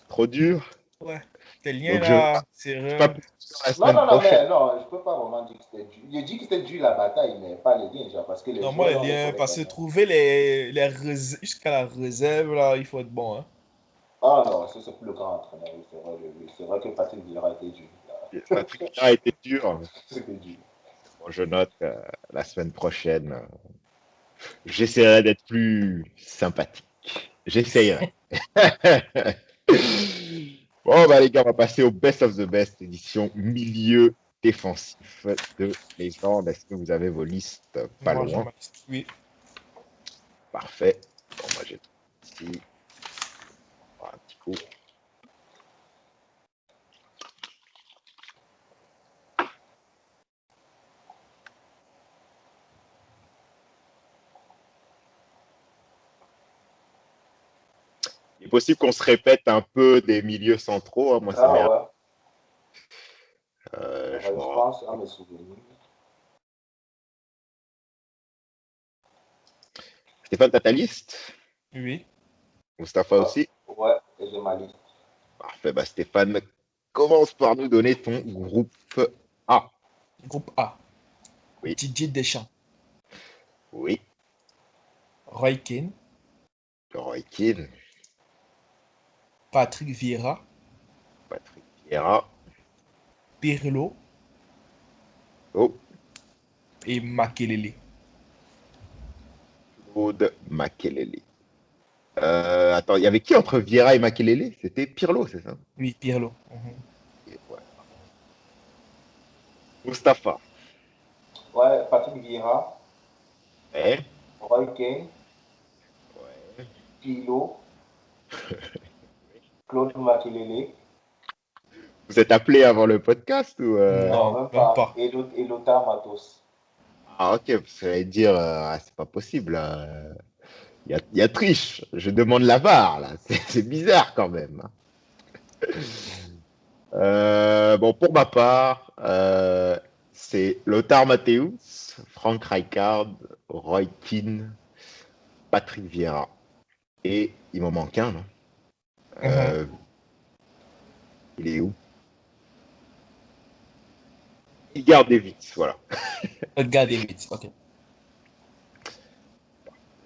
Trop dur. Ouais. Tes liens Donc, je ne vais là, c'est pas vrai. plus la Non, semaine prochaine. mais non, je peux pas vraiment dire que c'était dur. Je dis que c'était dur la bataille, mais pas les liens, genre, parce que les Non, moi, joueurs, les on les liens, connaît parce quand que même. trouver les réserves, jusqu'à la réserve, là, il faut être bon. Hein. Ah non, ça c'est plus le grand entraîneur, oui, c'est vrai, c'est vrai que Patrick Vieira a été dur. Patrick Vieira a été dur. C'était dur. Bon, je note la semaine prochaine, j'essaierai d'être plus sympathique. J'essaierai. Bon, bah, les gars, on va passer au Best of the Best, édition milieu défensif de légende. Est-ce que vous avez vos listes pas Moi, je loin? m'en- Oui. Parfait. Bon, moi, j'ai ici un petit coup. Il est possible qu'on se répète un peu des milieux centraux, hein. Moi, ça m'est. Ah ouais, Je me je rappelle. pense à mes souvenirs. Stéphane, t'as ta liste? Oui. Mustapha Ouais, aussi? ouais, et j'ai ma liste. Parfait. Bah, Stéphane, commence par nous donner ton groupe A. Groupe A. Oui, Didier Deschamps. oui. Roy Keane. Roy Keane, Patrick Vieira. Patrick Vieira. Pirlo. Oh, Et Makelele. Claude Makelele. Attends, il y avait qui entre Vieira et Makelele? C'était Pirlo, c'est ça? Oui, Pirlo. Mhm. Et ouais. Mustapha. Ouais, Patrick Vieira, Ouais. Roy Keane, Ouais. Pilo, Claude Makelele. Vous êtes appelé avant le podcast ou Non, Non, même même pas. pas. Et Lothar Matos. Ah, ok, parce que j'allais dire, c'est pas possible, là. Il y a triche. Je demande la barre, là. C'est bizarre quand même. Bon, pour ma part, c'est Lothar Matthäus, Frank Rijkaard, Roy Keane, Patrick Vieira. Et il m'en manque un, non? Mhm. Euh, il est où? Il garde des vices, voilà. Edgar Davids. Ok.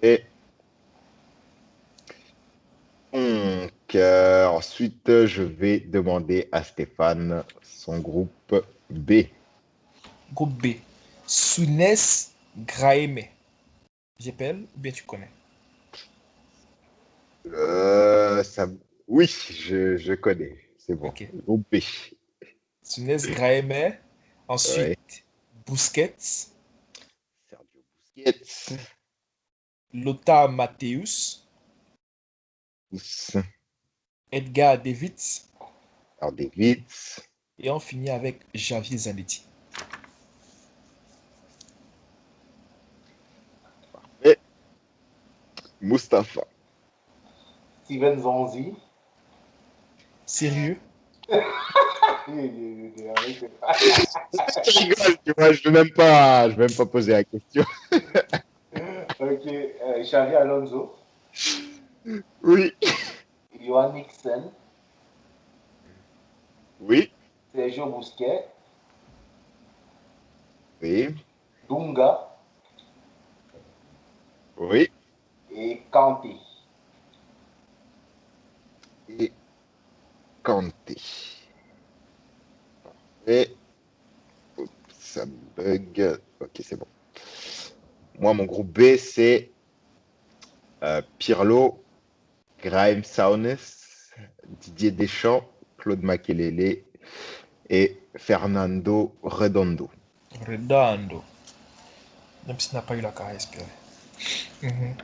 Et donc, ensuite, je vais demander à Stéphane son groupe B. Groupe B. Sounès Graeme. J'appelle ou bien tu connais? Ça... Oui, je connais. C'est bon. Ok. Groupe B. Sounès Graeme. Ouais. Ensuite, Busquets. Sergio Busquets. Lothar Matthäus. Tous. Edgar Davids. Alors, David. Et on finit avec Javier Zanetti. Et Mustapha. Steven Zonzi. Sérieux? Je rigole, tu vois, je vais même pas poser la question. Ok, Xavi Alonso. Oui. Johan Nixon. Oui. Sergio Busquets. Oui. Dunga. Oui. Et Kanté. Et Kanté. Et ça bug. Ok, c'est bon. Moi, mon groupe B, c'est Pirlo, Graeme Souness, Didier Deschamps, Claude Makelele et Fernando Redondo. Redondo. Même s'il n'a pas eu la carrière espérée. Mhm.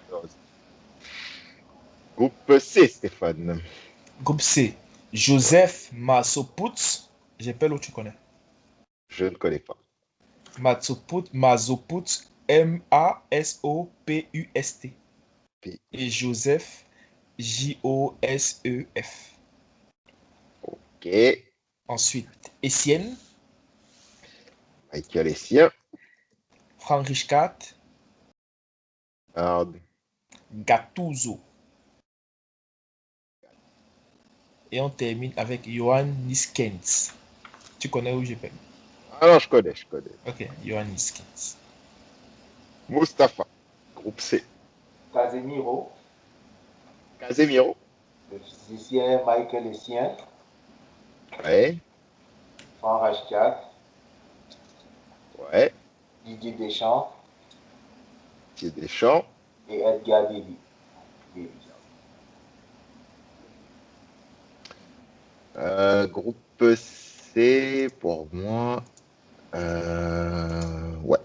Groupe C, Stéphane. Groupe C. Joseph Masopouts. J'appelle où tu connais. Je ne connais pas. Mazopouts. Masopoust. P. Et Joseph Josef. Ok. Ensuite, Etienne. Michael Essien. Frank Richard. Hard. Gattuso. Et on termine avec Johan Niskens. Tu connais où j'appelle? Ah non, je connais, je connais. Ok, Johan Niskens. Mustapha. Groupe C. Casemiro. Casemiro. Le physicien Michael Essien. Ouais. Franck Rashad. Ouais. Didier Deschamps. Didier Deschamps. Et Edgar Davids. Groupe C, pour moi, ouais.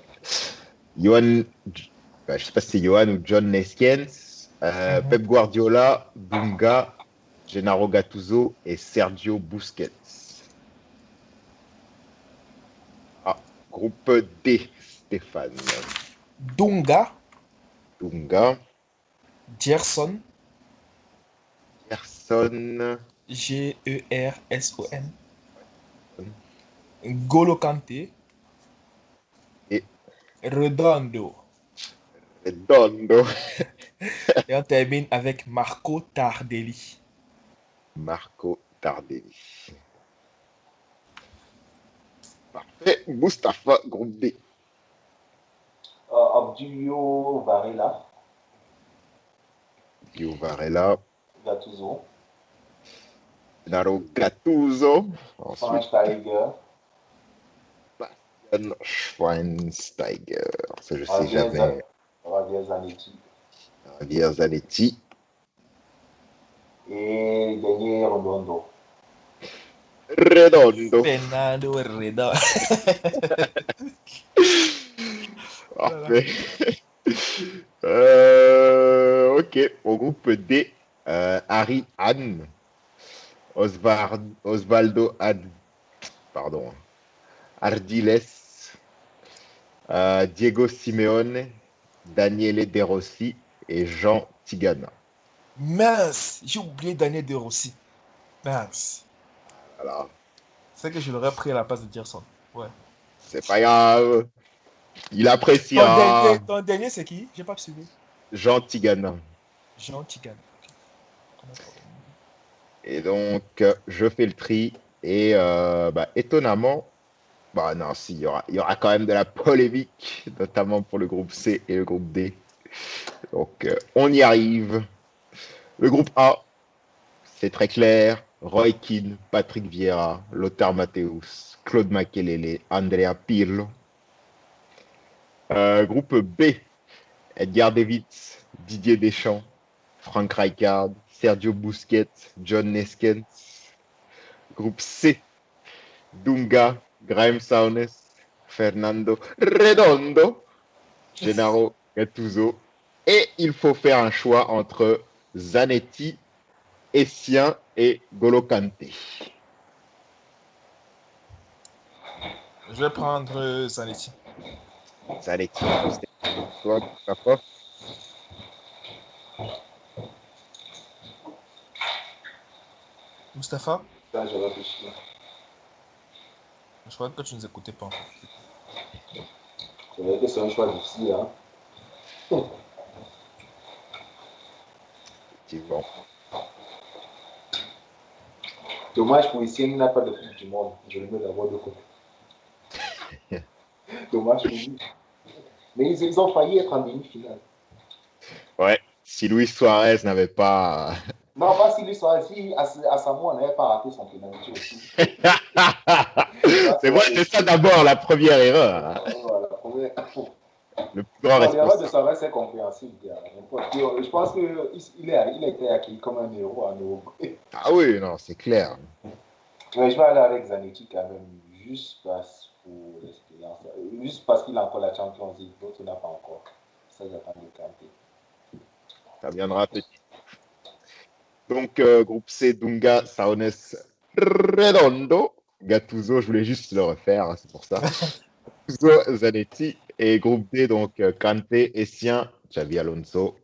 Johan, je sais pas si c'est Johan ou John Neskens, Pep Guardiola, Dunga, Gennaro Gattuso et Sergio Busquets. Ah, groupe D, Stéphane. Dunga, Dunga, Gerson, Gerson, Gerson, Golo Kanté, et Redondo. Redondo. Et on termine avec Marco Tardelli. Marco Tardelli. Parfait. Mustapha, groupe D. Abdulio Varela, Gio Varela, Gattuso, Gennaro Gattuso. Ensuite, Schweinsteiger, Bastian Schweinsteiger. Ça, je sais Javier jamais. Zanetti. Javier Zanetti. Et dernier Redondo. Redondo. Fernando Redondo. Parfait. Ok. Au groupe D, Harry Anne, Osvaldo pardon, Ardiles, Diego Simeone, Daniele De Rossi et Jean Tigana. Mince, j'ai oublié Daniel De Rossi. Mince. Voilà. C'est que je l'aurais pris à la place de Gerson. Ouais. C'est pas grave. Il appréciera. Ton dernier c'est qui? J'ai pas suivi. Jean Tigana. Jean Tigan. Et donc, je fais le tri. Et étonnamment, bah non, si, il y aura quand même de la polémique, notamment pour le groupe C et le groupe D. Donc, on y arrive. Le groupe A, c'est très clair. Roy Keane, Patrick Vieira, Lothar Matthäus, Claude Makelele, Andrea Pirlo. Groupe B, Edgar Davids, Didier Deschamps, Frank Rijkaard, Sergio Busquets, John Neskens. Groupe C, Dunga, Graeme Souness, Fernando Redondo, Gennaro Gattuso. Et il faut faire un choix entre Zanetti, Essien et Golo Kanté. Je vais prendre Zanetti. Zanetti, toi, Mustafa. Mustapha, Ça, je réfléchis. je crois que tu ne nous écoutais pas. C'est vrai que c'est un choix difficile. Hein. Effectivement. Dommage pour ici, il n'a pas de Coupe du Monde. Je le mets d'abord de côté. Dommage pour lui. Mais ils ont failli être en demi-finale. Ouais, si Luis Suarez n'avait pas. Non, pas si l'histoire, si Asamoah n'avait pas raté son pénalité aussi. C'est vrai, c'est ça d'abord la première erreur. Hein. Voilà, Le plus grand non, l'erreur de responsable. Suarez, c'est compréhensible. Je pense qu'il a été acquis comme un héros en Uruguay. Ah oui, non, c'est clair. Mais je vais aller avec Zanetti quand même, juste parce pour l'expérience. Juste parce qu'il a encore la Champions League, l'autre n'a pas encore. Ça, j'attends de Kanté. Ça viendra petit. Donc, groupe C, Dunga, Saunes, Redondo. Gattuso, je voulais juste le refaire, hein, c'est pour ça. Gattuso, Zanetti. Et groupe D, donc Kanté, Essien, Xavi Alonso.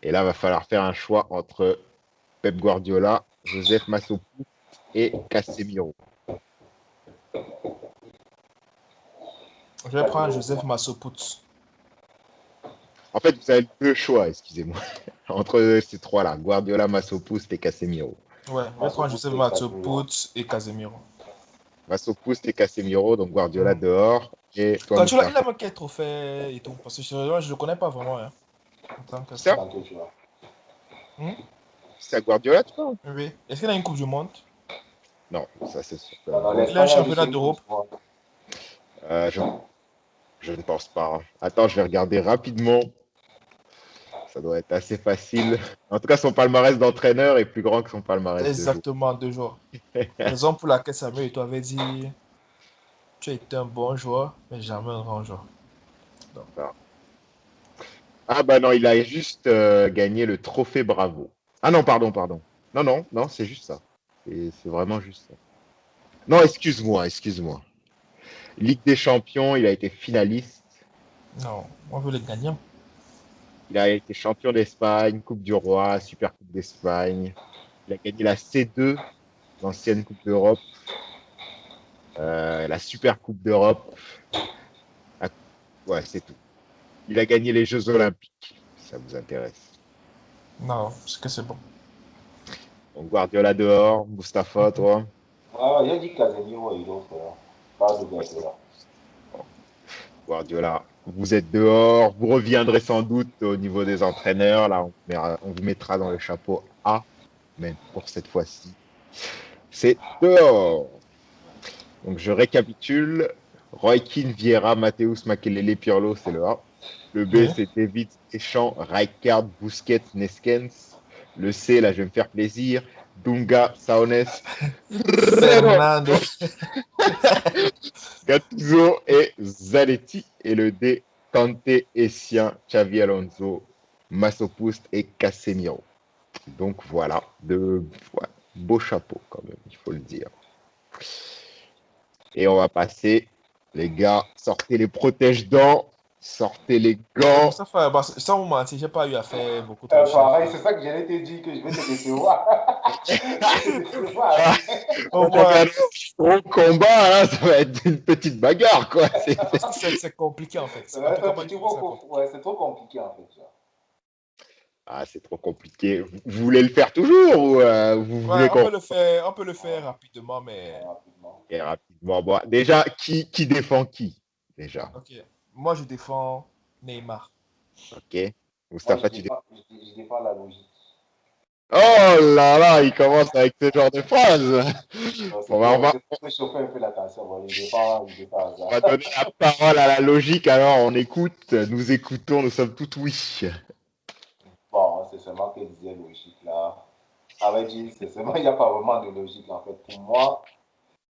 Et là, va falloir faire un choix entre Pep Guardiola, Joseph Massopu et Casemiro. Je vais prendre Joseph Massopout. En fait, vous avez deux choix, excusez-moi, entre ces trois-là, Guardiola, Massopu et Casemiro. Ouais, je vais prendre Joseph Massopout et Casemiro. Massopu et Casemiro, donc Guardiola dehors. Et toi, Guardiola, il a Mustafa. même quel trophée et tout. Parce que je ne le connais pas vraiment. Hein, en tant que Ça, ça. Kanté, tu vois. c'est à Guardiola, tu vois? Oui. Est-ce qu'il a une Coupe du Monde? Non, ça c'est sûr. Non, non, Il a un l'Espagne a championnat juste une d'Europe. Coupe du Monde. Je ne pense pas. Attends, je vais regarder rapidement Ça doit être assez facile. En tout cas, son palmarès d'entraîneur est plus grand que son palmarès de joueur. Exactement, 2 joueurs. Raison pour laquelle Samuel Eto'o avait dit tu as été un bon joueur, mais jamais un grand joueur. Donc, Ah bah non, il a juste gagné le trophée Bravo. Ah non, pardon. Non, c'est juste ça. C'est vraiment juste ça. Non, excuse-moi. Ligue des Champions, il a été finaliste. non, on veut les gagnants. Il a été champion d'Espagne, Coupe du Roi, Super Coupe d'Espagne. Il a gagné la C2, l'ancienne Coupe d'Europe, la Super Coupe d'Europe. La- Ouais, c'est tout. Il a gagné les Jeux Olympiques, si ça vous intéresse. Non, parce que c'est bon. Donc Guardiola dehors, Mustapha, toi. Ah, j'ai dit Casemiro et l'autre, pas de Ouais, c'est Guardiola. bon. Guardiola, vous êtes dehors. Vous reviendrez sans doute au niveau des entraîneurs. Là, on vous mettra dans le chapeau A. Mais pour cette fois-ci, c'est dehors. Donc je récapitule. Roy Keane, Vieira, Mateus, Makelele, Pirlo, c'est le A. Le B, Oui. c'est David, Deschamps, Rijkaard, Busquets, Neskens. Le C, là, je vais me faire plaisir. Dunga, Saunes, Fernando. Gattuso et Zanetti. Et le D, Kanté, Essien, Xavi Alonso, Masopust et Casemiro. Donc voilà, ouais, beaux chapeaux quand même, il faut le dire. Et on va passer, les gars, sortez les protège-dents, sortez les gants. Ça fait, bah, sans vous mentir, j'ai pas eu à faire beaucoup de recherches. Pareil, c'est ça que j'allais te dire que je vais te décevoir. Je vais te décevoir. Ah, Au on moins, va faire un gros combat, hein, ça va être une petite bagarre, quoi. c'est compliqué en fait. Ça En va tout cas, être moi, un je petit trouve ça peu compliqué. ouais, c'est trop compliqué en fait. Genre. Ah, c'est trop compliqué. Vous voulez le faire toujours ou vous Ouais, voulez qu'on on peut le faire rapidement, mais Rapidement. et rapidement. Bon, déjà, qui défend qui? Déjà. ok. Moi, je défends Neymar. Ok. Moi, Mustapha, tu défends. je défends la logique. Oh là là, il commence avec ce genre de phrase. Donc, c'est On va, pour chauffer un peu la tension. Bon, je défends on ça. va donner la parole à la logique. Alors, on écoute, nous écoutons, nous sommes tout oui. Bon, c'est seulement que disait logique là. Avec Gilles, c'est seulement, il n'y a pas vraiment de logique en fait. Pour moi,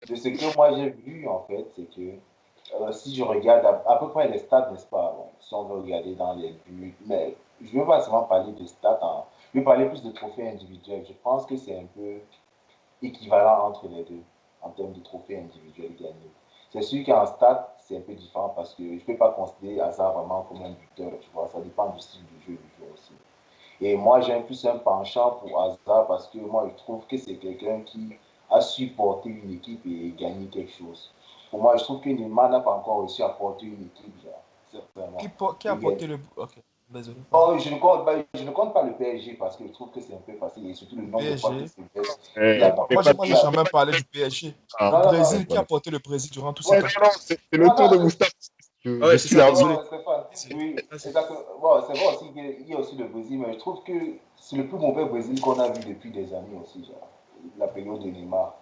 de ce que moi j'ai vu en fait, c'est que si je regarde à peu près les stats, n'est-ce pas? Bon, si on veut regarder dans les buts, mais je ne veux pas seulement parler de stats, hein, je veux parler plus de trophées individuels. Je pense que c'est un peu équivalent entre les deux en termes de trophées individuels gagnés. C'est sûr qu'en stats, c'est un peu différent parce que je ne peux pas considérer Hazard vraiment comme un buteur, tu vois, ça dépend du style de jeu du joueur aussi. Et moi, j'ai plus un penchant pour Hazard parce que moi, je trouve que c'est quelqu'un qui a supporté une équipe et gagné quelque chose. Pour moi, je trouve que Neymar n'a pas encore réussi à porter une équipe, genre, certainement. Qui a porté le. Ok, désolé. Oh, je ne compte pas le PSG parce que je trouve que c'est un peu facile et surtout le nombre de fois que PSG. c'est fait. C'est pas Moi, j'ai jamais parlé du PSG. ah, Le Non, non, non. Brésil, qui a porté le Brésil durant tous ces Ouais, temps. non, c'est le Non, tour non, de Moustapha. Je Ouais, c'est suis ça, là. désolé. Stéphane, C'est oui, c'est- exactement. Bon, c'est vrai aussi qu'il y a aussi le Brésil, mais je trouve que c'est le plus mauvais Brésil qu'on a vu depuis des années aussi, genre, la période de Neymar.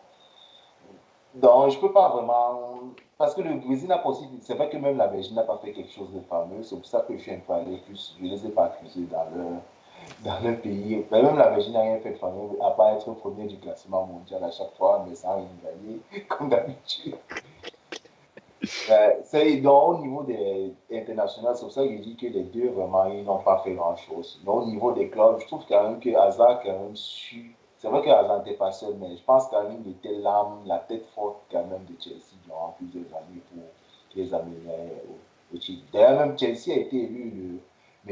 Donc, je peux pas vraiment. Parce que le Brésil n'a pas aussi. C'est vrai que même la Belgique n'a pas fait quelque chose de fameux. C'est pour ça que je suis un peu allé plus. Je ne les ai pas accusés dans leur pays. Mais même la Belgique n'a rien fait de fameux, à part être premier du classement mondial à chaque fois, mais sans rien gagner, comme d'habitude. C'est donc au niveau des internationaux, c'est pour ça que je dis que les deux, vraiment, ils n'ont pas fait grand-chose. Mais au niveau des clubs, je trouve quand même que Hazard, quand même, su. C'est vrai que Hazard n'était pas seul, mais je pense quand même qu'il était l'âme, la tête forte quand même de Chelsea durant plusieurs années pour les amener au titre. D'ailleurs, même Chelsea a été élu le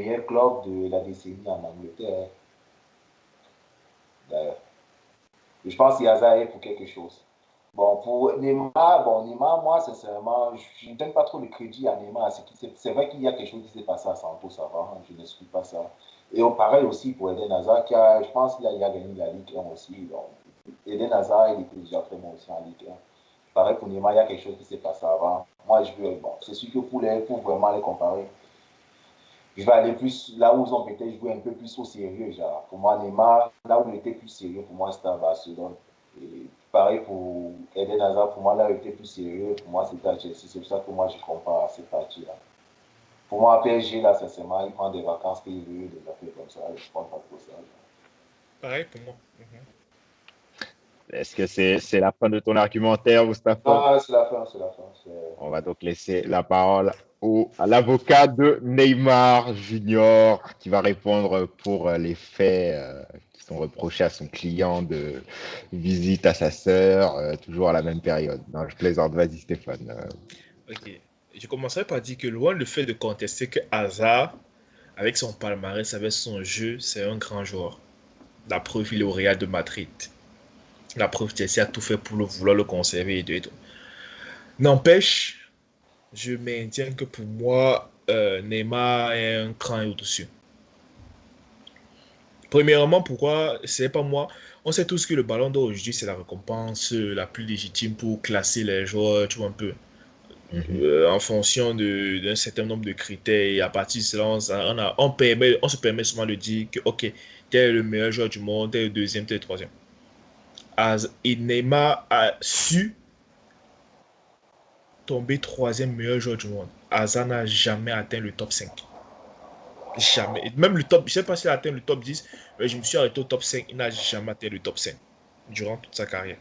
meilleur club de la décennie en Angleterre. D'ailleurs, je pense que Hazard est pour quelque chose. Bon, pour Neymar, moi, sincèrement, je ne donne pas trop de crédit à Neymar. C'est vrai qu'il y a quelque chose qui s'est passé à Santos avant, je n'excuse pas ça. Et pareil aussi pour Eden Hazard, je pense qu'il a gagné la Ligue 1 aussi. Donc, Eden Hazard, il était déjà très bon aussi en Ligue 1. Pareil pour Neymar, il y a quelque chose qui s'est passé avant. Moi, c'est sûr que pour vraiment les comparer, je vais aller plus là où ils ont peut-être joué un peu plus au sérieux. Genre. Pour moi, Neymar, là où il était plus sérieux, pour moi, c'était à Barcelone. Et pareil pour Eden Hazard, pour moi, là où il était plus sérieux, pour moi, c'était à Chelsea. C'est pour ça que moi, je compare à cette partie-là. Pour moi, PSG, là, sincèrement, il prend des vacances qu'il veut, des affaires comme ça. Je ne prends pas trop ça. Pareil pour moi. Est-ce que c'est la fin de ton argumentaire, Mustapha? Non, c'est la fin, c'est la fin. On va donc laisser la parole à l'avocat de Neymar Junior qui va répondre pour les faits qui sont reprochés à son client de visite à sa sœur, toujours à la même période. Non, je plaisante. Vas-y, Stéphane. Ok. Je commencerai par dire que loin le fait de contester que Hazard, avec son palmarès, avec son jeu, c'est un grand joueur. La preuve, il est au Real de Madrid. La preuve, Chelsea a tout fait pour vouloir le conserver et tout. N'empêche, je maintiens que pour moi, Neymar est un cran au-dessus. Premièrement, pourquoi? C'est pas moi. On sait tous que le ballon d'or aujourd'hui, c'est la récompense la plus légitime pour classer les joueurs, tu vois un peu. En fonction d'un certain nombre de critères. Et à partir de cela, on se permet souvent de dire que, ok, tu es le meilleur joueur du monde, tu es le deuxième, tu es le troisième. Et Neymar a su tomber troisième meilleur joueur du monde. Hazard n'a jamais atteint le top 5. Jamais. Même le top, je ne sais pas s'il a atteint le top 10, mais je me suis arrêté au top 5. Il n'a jamais atteint le top 5 durant toute sa carrière.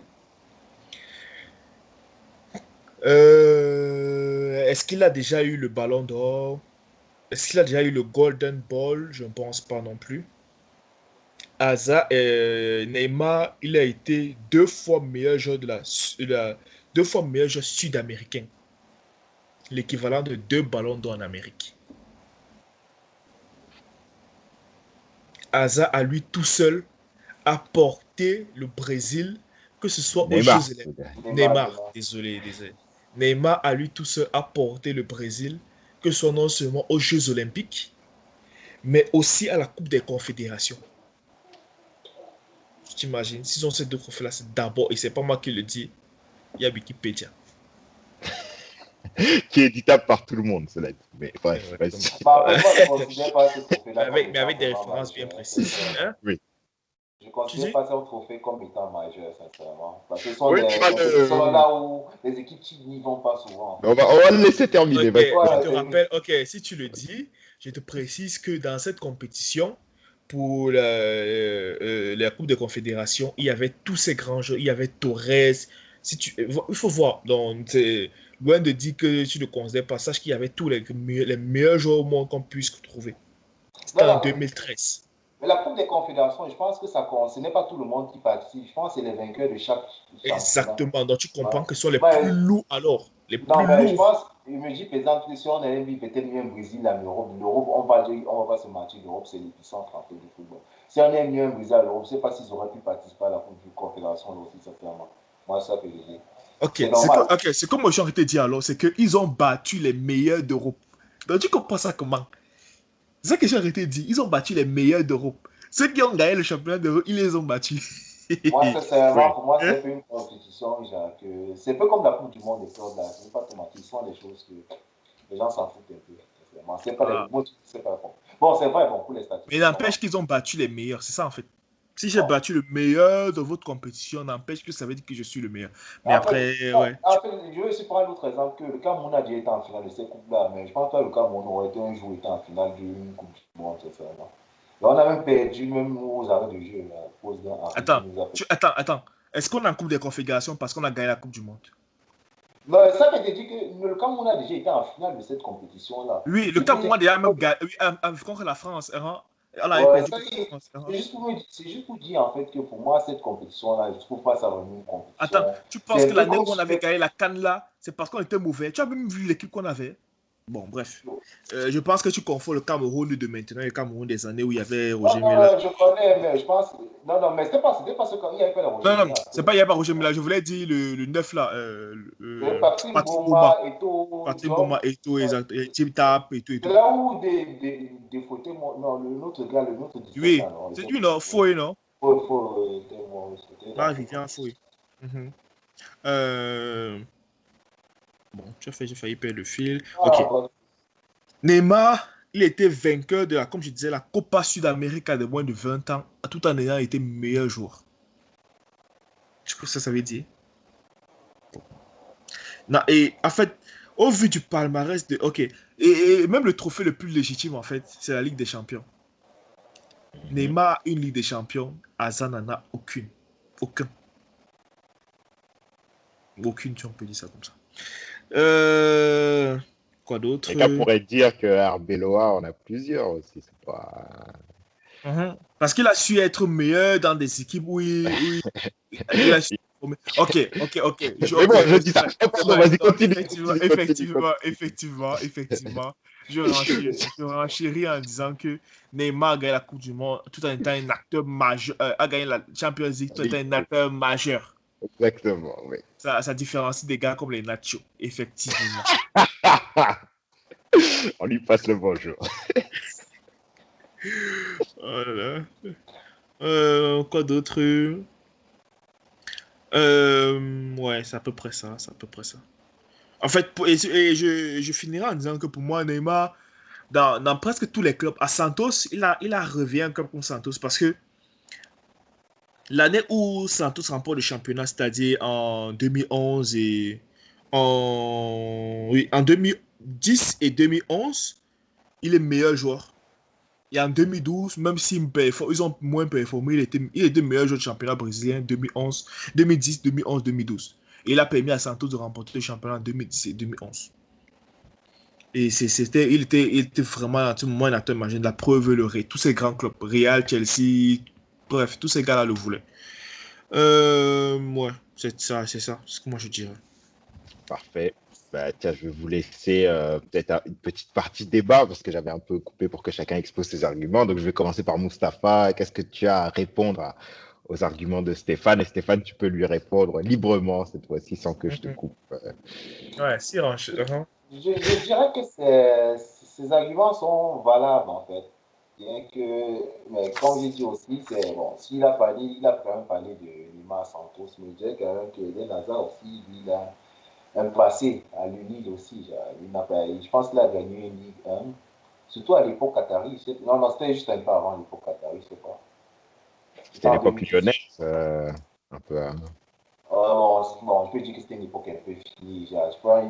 Est-ce qu'il a déjà eu le ballon d'or? Est-ce qu'il a déjà eu le Golden Ball? Je ne pense pas non plus. Neymar, il a été 2 fois meilleur joueur deux fois meilleur joueur sud-américain. L'équivalent de 2 ballons d'or en Amérique. Hazard, à lui tout seul, a porté le Brésil, que ce soit Neymar. aux Jeux Olympiques. Neymar, désolé. Neymar, à lui tout seul, a porté le Brésil, que ce soit non seulement aux Jeux Olympiques, mais aussi à la Coupe des Confédérations. Tu t'imagines, s'ils ont ces 2 trophées-là, c'est d'abord, et c'est pas moi qui le dis, il y a Wikipédia. Qui est éditable par tout le monde, cela dit. Mais bref, Ouais, vas-y. Bah, après, moi, je ne considère pas ce trophée-là comme mais avec étant des vraiment références bien majeur. précises. Hein? Oui. Je ne considère pas ce trophée comme étant majeur, sincèrement. Parce que ce sont Oui, des compétitions là où les équipes n'y vont pas souvent. on va le laisser terminer. Ok, Vas-y. je Voilà, te rappelle, ok, si tu le dis, je te précise que dans cette compétition, pour la Coupe de Confédération, il y avait tous ces grands jeux, il y avait Torres. Il faut voir, donc, loin de dire que tu ne considères pas, sache qu'il y avait tous les meilleurs joueurs au monde qu'on puisse trouver. C'était en voilà. 2013. Mais la Coupe des Confédérations, je pense que ce n'est pas tout le monde qui participe. Je pense que c'est les vainqueurs de chaque championnat. Exactement, donc tu comprends Ouais. que ce sont les Ouais. plus lourds alors. Les Non, plus mais je lourds. pense, il me dit, par exemple, que si on avait mis peut-être mieux un Brésil à l'Europe, on va pas se mentir, l'Europe, c'est l'épicentre en fait du football. Si on avait mieux un Brésil à l'Europe, je ne sais pas s'ils auraient pu participer à la Coupe de Confédération aussi, sincèrement. Moi, ça que je dis. Ok, C'est normal. c'est comme j'ai envie de te dire alors, c'est qu'ils ont battu les meilleurs d'Europe. Donc tu comprends ça comment? C'est ça que j'ai arrêté de dire. Ils ont battu les meilleurs d'Europe. Ceux qui ont gagné le championnat d'Europe, ils les ont battus. Moi, sincèrement, Oui. pour moi, c'est Hein? un peu une compétition, genre, que c'est un peu comme la Coupe du Monde des clubs, là. Je ne vais pas te mentir, ce sont des choses que les gens s'en foutent un peu. Sincèrement. C'est pas les... Ah. Moi, c'est pas bon. Bon, c'est vrai, bon, pour les Mais statistiques, n'empêche qu'ils ont battu les meilleurs. C'est ça en fait. Si j'ai bon. battu le meilleur de votre compétition, n'empêche que ça veut dire que je suis le meilleur. Mais Après, après, non, ouais. après, je vais aussi prendre l'autre exemple que le Cameroun a déjà été en finale de ces coupes-là, mais je pense pas que le Cameroun aurait été un jour été en finale d'une Coupe du Monde, sincèrement. Et on a même perdu, même aux arrêts de jeu, là, à cause d'un arrêt qui Attends, nous a fait. attends. Est-ce qu'on est en Coupe des Confédérations parce qu'on a gagné la Coupe du Monde? Non, ça veut dire que le Cameroun a déjà été en finale de cette compétition-là. Oui, le Cameroun a déjà même gagné contre la France. Hein? On avait Ouais, perdu ça, contre la France. Hein? c'est juste pour dire en fait que pour moi, cette compétition-là, je ne trouve pas ça vraiment une Attends, compétition. tu penses C'est que un peu l'année comme où on si avait gagné la canne là, c'est parce qu'on était mauvais? Tu as même vu l'équipe qu'on avait? Bon, bref. Je pense que tu confonds le Cameroun de maintenant et le Cameroun des années où il y avait non, Roger Mila. non, je connais, mais je pense. Non, non, mais c'était pas ce qu'il n'y avait pas la Roger Non, Mila. c'est pas, il n'y a pas Roger Mila. Je voulais dire le 9 là. C'est Patrick Patrick Bouma. Boma et tout. Patrick Bouma et tout, et Tim Tap et tout et C'est tout. là où des photos. Non, l'autre gars, le nôtre 17 Oui, ans. c'est lui, non? Fouet, non? C'était Ah, là. Vivian Fouet. Bon, j'ai failli perdre le fil. Ok. Ah, bah, Neymar, il était vainqueur de comme je disais, la Copa Sud-América de moins de 20 ans, tout en ayant été meilleur joueur. Tu sais ce que ça veut dire? Non, et en fait, Au vu du palmarès de. Ok. Et même le trophée le plus légitime, en fait, c'est la Ligue des Champions. Mhm. Neymar a une Ligue des Champions. Hazard n'en a aucune. Aucun. Aucune, si on peut dire ça comme ça. Euh, Quoi d'autre? Quelqu'un pourrait dire que Arbeloa, on a plusieurs aussi. C'est pas... Parce qu'il a su être meilleur dans des équipes où il a su. Ok, ok, ok. Mais bon, je Ok, dis ça. Pardon, ouais, vas-y, non, continue, continue, continue, continue. effectivement. Je renchéris en disant que Neymar a gagné la Coupe du Monde tout en étant un acteur majeur, a gagné la Champions League tout en étant un acteur majeur. Exactement, oui. Ça différencie des gars comme les Nacho, effectivement. On lui passe le bonjour. Oh là là. Quoi d'autre? Ouais, c'est à peu près ça, c'est à peu près ça. En fait, et je finirai en disant que pour moi, Neymar, dans presque tous les clubs, à Santos, il a revient un club comme Santos parce que l'année où Santos remporte le championnat, c'est-à-dire en 2011 et oui, en 2010 et 2011, il est meilleur joueur. Et en 2012, même ils ont moins performé, il était meilleur joueur du championnat brésilien 2011, 2010, 2011, 2012. Et il a permis à Santos de remporter le championnat en 2010 et 2011. Et il était vraiment à tout moment un acteur majeur. La preuve, tous ces grands clubs, Real, Chelsea, bref, tous ces gars-là le voulaient. Ouais, c'est ça, c'est ce que moi je dirais. Parfait. Bah, tiens, je vais vous laisser peut-être une petite partie débat parce que j'avais un peu coupé pour que chacun expose ses arguments. Donc, je vais commencer par Mustapha. Qu'est-ce que tu as à répondre aux arguments de Stéphane? Et Stéphane, tu peux lui répondre librement cette fois-ci sans que je te Mhm. coupe. Ouais, si, Je dirais que ces arguments sont valables en fait. Bien que, mais comme j'ai dit aussi, c'est bon, il a quand même parlé de Lima Santos, mais je dirais quand même que Eden Hazard aussi, lui, il a un passé à l'UNIL aussi. Je pense qu'il a gagné une Ligue 1, surtout à l'époque Qatari. Non, non, c'était juste un peu avant l'époque Qatari, je sais pas. C'était C'était en l'époque 2010. lyonnaise, un peu. Bon, je peux dire que c'était une époque un peu finie. Je crois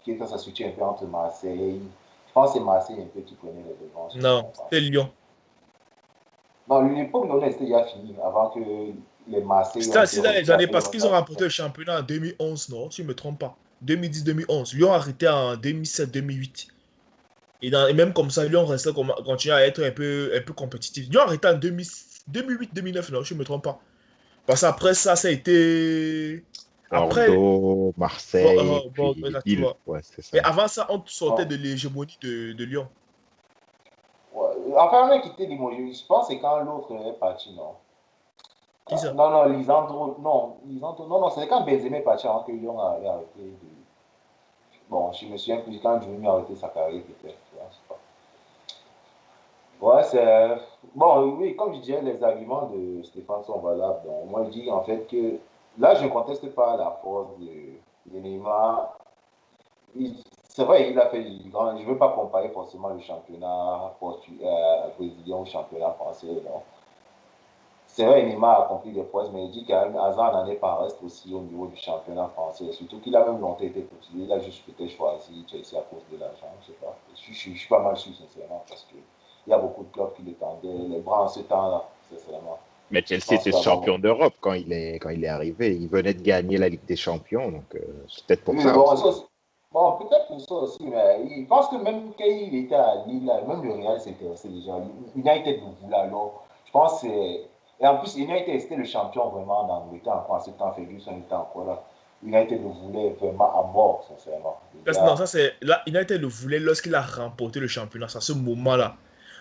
que ça se situe un peu entre Marseille. Je pense que c'est Marseille un peu qui prenait les devants, si je ne me non, trompe pas. c'était Lyon. Non, l'époque lyonnaise était déjà finie avant que les Marseillais ont été C'est dans les années reclassés parce qu'ils ont dans remporté le championnat en 2011, non, si je ne me trompe pas. 2010-2011. Lyon a arrêté en 2007-2008. Et même comme ça, Lyon restait continue à être un peu compétitif. Lyon a arrêté en 2008-2009, non, si je ne me trompe pas. Parce qu'après ça, ça a été. Après, Bordeaux, Marseille, bon, puis Lille. exactement. Ouais, c'est Mais ça. avant ça, on sortait Ouais. de l'hégémonie de Lyon. Ouais. Enfin, on a quitté Limoges. Je pense que c'est quand l'autre est parti, non? Qui ça? Non, non, Lisandro, non, c'est quand Benzema est parti avant que Lyon a arrêté de. Bon, je me souviens plus quand Junior a arrêté sa carrière, peut-être. Ouais, c'est. Bon, oui, comme je disais, les arguments de Stéphane sont valables. Donc, moi, je dis en fait que là, je ne conteste pas la force de Neymar. C'est vrai, il a fait du grand. Je ne veux pas comparer forcément le championnat brésilien au championnat français. Non. C'est vrai, Neymar a accompli des prouesses, mais il dit quand même, Hazard n'en est pas reste aussi au niveau du championnat français. Surtout qu'il a même longtemps été courtisé. Il a juste peut-être choisi Chelsea à cause de l'argent, je ne sais pas. Je suis pas mal sûr, sincèrement, parce qu'il y a beaucoup de clubs qui le tendaient les bras en ce temps-là, sincèrement. Mais Je Chelsea pense était qu'avant. champion d'Europe quand il est arrivé. Il venait de gagner la Ligue des Champions, donc c'est peut-être pour Oui, ça bon, aussi. ça aussi. Bon, peut-être pour ça aussi, mais il pense que même quand il était à Lille, même le Real s'intéressait déjà. United le voulait alors. Je pense que c'est. Et en plus, United c'était le champion vraiment en Angleterre encore en ce temps. Ferguson était encore là. United le voulait vraiment à mort, sincèrement. Non, Déjà. ça c'est. Là, United le voulait lorsqu'il a remporté le championnat, c'est à ce moment-là.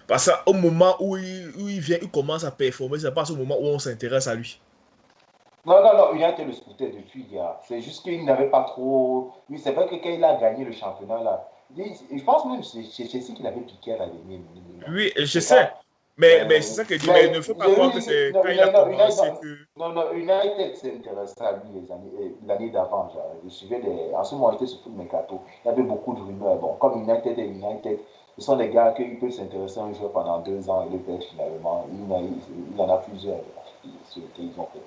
Parce qu'au moment il commence à performer, c'est pas à ce moment où on s'intéresse à lui. Non, non, non, United le scoutait depuis, gars. C'est juste qu'il n'avait pas trop. Oui, c'est vrai que quand il a gagné le championnat, là, je pense même que c'est Chelsea qui l'avait piqué à la dernière minute. Oui, je C'est quand. sais. Mais c'est ça que je dis. Mais il ne Mais faut pas croire que c'est quand il a commencé que. non, non, United s'est intéressé à lui l'année d'avant. Je suivais en ce moment, j'étais sur Foot Mercato. Il y avait beaucoup de rumeurs. Bon, comme United et United, ce sont des gars qui peuvent s'intéresser à un joueur pendant 2 ans et le perdre finalement. Il y en a plusieurs. Ils ont fait.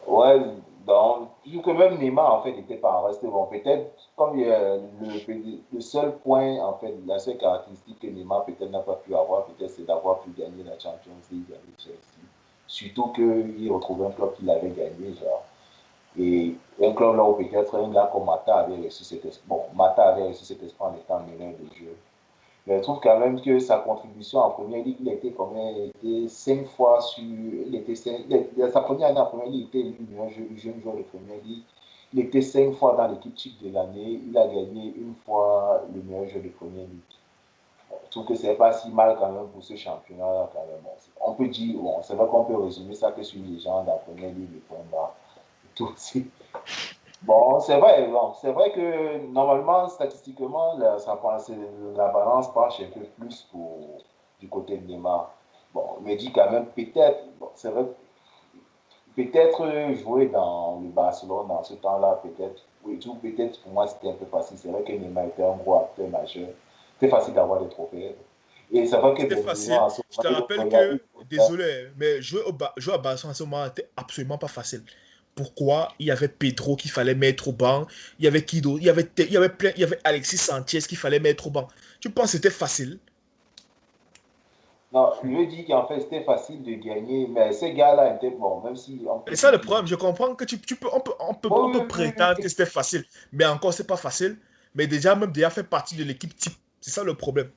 Ouais, Donc, vu que même Neymar, en fait, n'était pas en reste bon. Peut-être, comme le seul point, en fait, la seule caractéristique que Neymar peut-être n'a pas pu avoir, peut-être c'est d'avoir pu gagner la Champions League avec Chelsea. Surtout qu'il retrouvait un club qu'il avait gagné, genre. Et un club là où peut-être un gars comme Mata avait reçu cet espoir. Bon, Mata avait reçu cet espoir en étant meneur de jeu. Mais je trouve quand même que sa contribution en première ligue, il était quand même été 5 fois sur. Sa première année en première ligue, il était élu meilleur jeune joueur de première ligue. Il était 5 fois dans l'équipe type de l'année. Il a gagné une fois le meilleur joueur de première ligue. Bon, je trouve que c'est pas si mal quand même pour ce championnat-là. Quand même. Bon, on peut dire, bon, c'est vrai qu'on peut résumer ça que sur les gens de la première ligue, les points bas. Tout aussi. Bon, c'est vrai que normalement, statistiquement, la balance penche un peu plus du côté de Neymar. Bon, on me dit quand même, peut-être, bon, c'est vrai, peut-être jouer dans le Barcelone dans ce temps-là, peut-être, oui, tout, peut-être pour moi c'était un peu facile. C'est vrai que Neymar était un gros acteur majeur. C'était facile d'avoir des trophées. Et c'est vrai que C'était facile. Benzema, à ce Je te moment, il rappelle regardait. que, désolé, mais jouer à Barcelone à ce moment n'était absolument pas facile. Pourquoi? Il y avait Pedro qu'il fallait mettre au banc. Il y avait Kido. Il y avait Alexis Sanchez qu'il fallait mettre au banc. Tu penses que c'était facile? Non, je veux dire qu'en fait, c'était facile de gagner, mais ces gars-là étaient bons, même si on peut Et ça, dire le qu'ils. problème, je comprends que on Oui, peut oui, prétendre que oui. c'était facile. Mais encore, c'est pas facile. Mais déjà, même déjà fait partie de l'équipe type. C'est ça le problème.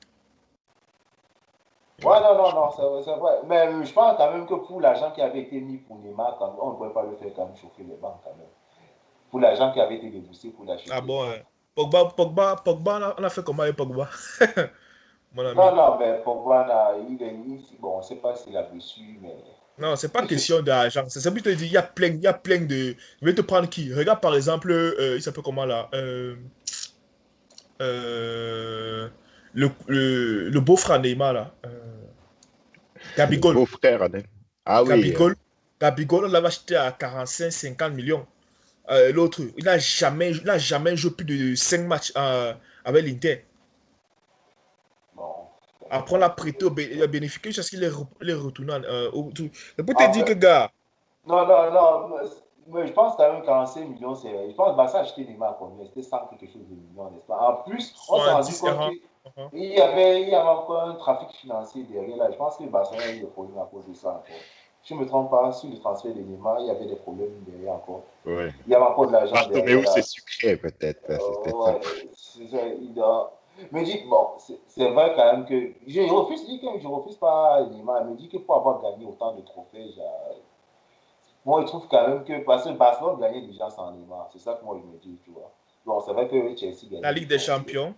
Ouais, non, non, non, c'est vrai. Mais je pense quand même que pour l'argent qui avait été mis pour Neymar, quand même, on ne pouvait pas le faire quand même chauffer les bancs quand même. Pour l'argent qui avait été déboursé pour Ah l'acheter. bon, Pogba, on a fait comment avec Pogba? Mon ami. Non, non, mais Pogba, là, bon, on ne sait pas s'il a reçu, mais. Non, c'est pas question d'argent. C'est ça que je te dis, il y a plein de. Je vais te prendre qui? Regarde par exemple, il s'appelle comment là? Euh, le beau-frère Neymar là. Le Gabigol. beau-frère, Adel. Ah oui. Gabigol. Gabigol, on l'avait acheté à 45-50 millions. L'autre, il n'a jamais joué plus de 5 matchs avec l'Inter. Bon. Après, on l'a prêté il a bénéficié jusqu'à ce qu'il est retourné Je peux te En dire que, fait, gars, non, non, non. Mais je pense quand même 45 millions, c'est. Je pense que Barça a acheté Neymar à combien? C'était 100 quelque chose de millions, n'est-ce pas? En plus, on s'est rendu 70 compte errants. qu'il y avait encore un trafic financier derrière là. Je pense que Barcelone a eu des problèmes à cause de ça encore. Si je ne me trompe pas, sur le transfert de Neymar, il y avait des problèmes derrière encore. Ouais. Il y avait encore de l'argent derrière Bartomeu, c'est là. sucré, peut-être. C'est peut-être ça. Ouais, c'est ça, il doit. Me dit, bon, c'est vrai quand même que. Je refuse pas Neymar. Il me dit que pour avoir gagné autant de trophées, moi, je trouve quand même que. Parce que Barcelone gagnait déjà sans Neymar. C'est ça que moi, je me dis, tu vois. Bon, c'est vrai que Chelsea La gagnait des Ligue des trophées. Champions.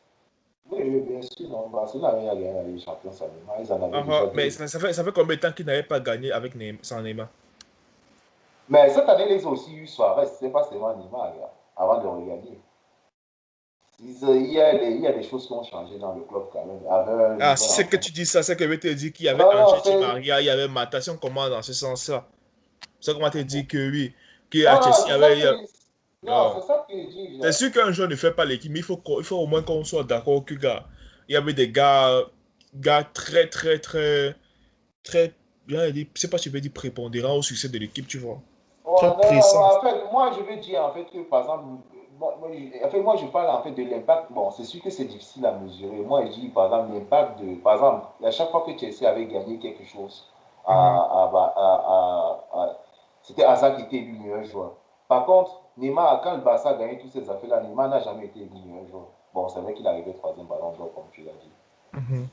Oui, oui, bien sûr, non. Barcelone avait gagné la Ligue des Champions sans Neymar. Ils en avaient déjà Mais deux. ça fait combien de temps qu'il n'avait pas gagné avec sans Neymar? Mais cette année, ils ont aussi eu Suarez. C'est pas seulement Neymar, gars, avant de regagner. Il y a des choses qui ont changé dans le club quand même. Avec un Ah, nouvel si c'est que entraîneur. tu dis ça, c'est que je vais te dire qu'il y avait Non, non, Angel Di c'est. Maria, il y avait Mata, si on commence dans ce sens-là. C'est comment te dire que oui, qu'à Non, non, Chelsea, il y c'est ça avait. que. Non, Non. c'est ça que je dis. C'est sûr qu'un joueur ne fait pas l'équipe, mais il faut au moins qu'on soit d'accord que, gars, il y avait des gars très, bien dit, je sais pas si je vais dire prépondérant au succès de l'équipe, tu vois. Oh, Très non, non, pressant. en fait, moi, je veux dire, en fait, que, par exemple, moi, je parle, en fait, de l'impact. Bon, c'est sûr que c'est difficile à mesurer. Moi, je dis, par exemple, l'impact de, par exemple, à chaque fois que Chelsea avait gagné quelque chose, Mhm. c'était Hazard qui était élu meilleur joueur. Par contre, Neymar, quand le Barça a gagné toutes ces affaires-là, Neymar n'a jamais été élu meilleur joueur. Bon, c'est vrai qu'il arrivait troisième ballon d'or, comme tu l'as dit. Mhm.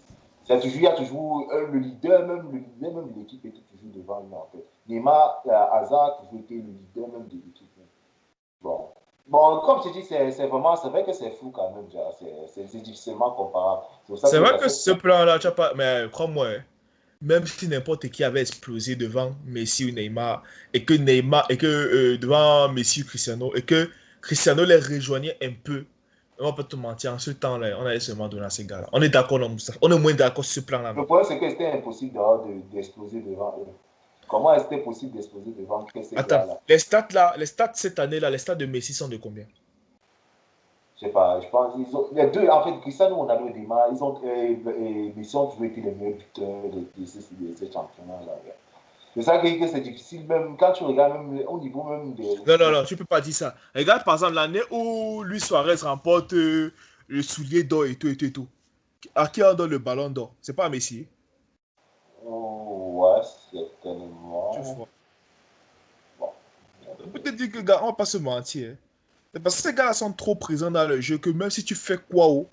Il y a toujours le leader même de l'équipe était toujours devant lui en fait. Neymar, Hazard a toujours été le leader même de l'équipe. Bon. Bon, comme tu dis, c'est vrai que c'est fou quand même, c'est difficilement comparable. C'est pour ça C'est que vrai la que seule. ce plan-là, tu as pas. Mais crois-moi, hein, même si n'importe qui avait explosé devant Messi ou Neymar, et que devant Messi ou Cristiano, et que Cristiano les rejoignait un peu, on va pas te mentir, en ce temps-là, on allait seulement donner à ces gars-là. On est d'accord, non, Moussa? On est moins d'accord sur ce plan-là, Le non? problème, c'est que c'était impossible d'exploser devant eux. Comment est-ce que c'était possible d'exploser devant ces Attends, gars-là? les stats cette année-là, les stats de Messi sont de combien? Je sais pas, je pense les deux, en fait, Cristiano Ronaldo et Neymar, ils ont toujours été les meilleurs buteurs de ces championnats-là. C'est ça qui fait que c'est difficile, même quand tu regardes même au niveau même des... Non, tu peux pas dire ça. Regarde par exemple l'année où Luis Suarez remporte le soulier d'or et tout, et tout, et tout. À qui on donne le ballon d'or? C'est pas à Messi. Oh, ouais, Tu certainement. vois. Bon. Peut-être dire que, gars, on va pas se mentir. C'est parce que ces gars sont trop présents dans le jeu que même si tu fais quoi, oh,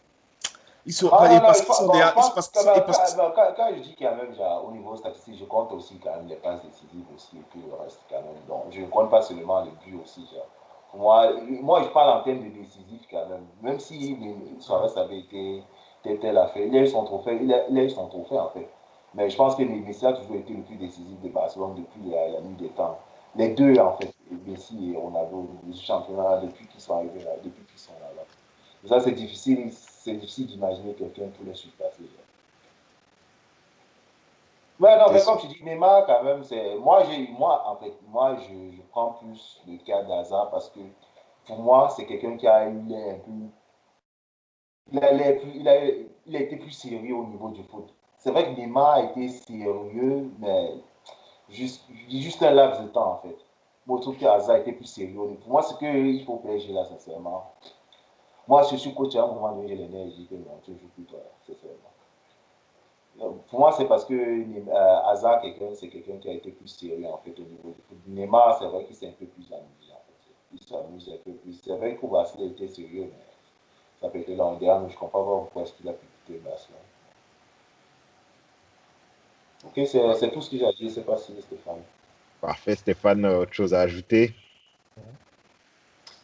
ils sont, Ah non, non, parce qu'ils sont bon, je derrière. pense que Et parce que, quand je dis qu'il y a même genre, au niveau statistique, je compte aussi quand même les passes décisives aussi et puis le reste quand même. Donc je ne compte pas seulement les buts aussi. Genre. Moi, je parle en termes de décisif quand même. Même si Suarez avait été tel à fait, il a eu son trophée, il a eu son trophée en fait. Mais je pense que Messi a toujours été le plus décisif de Barcelone depuis la nuit des temps. Les deux en fait, Messi et Ronaldo, les championnats depuis qu'ils sont arrivés là, depuis qu'ils sont là. Et ça, c'est difficile d'imaginer quelqu'un pour les surpasser. Ouais, non, C'est mais sûr. comme je dis, Neymar, quand même, c'est. Moi, en fait, moi, je prends plus le cas d'Hazard parce que pour moi, c'est quelqu'un qui a eu un peu. Il a été plus sérieux au niveau du foot. C'est vrai que Neymar a été sérieux, mais juste un laps de temps, en fait. Moi, je trouve que Hazard a été plus sérieux. Pour moi, c'est qu'il faut PSG là, sincèrement. Moi, je suis coach à un moment donné, j'ai l'énergie que non, tu ne joues plus, toi, sincèrement. Pour moi, c'est parce que Hazard, c'est quelqu'un qui a été plus sérieux en fait au niveau du foot. Neymar, c'est vrai qu'il s'est un peu plus amusé en fait. Il s'amuse un peu plus. C'est vrai qu'au Barça, il était sérieux, mais ça peut être l'an dernier, mais je ne comprends pas pourquoi est-ce qu'il a pu quitter le Barça. Ok, c'est tout ce que j'ai à dire, c'est pas si Stéphane. Parfait, Stéphane, autre chose à ajouter?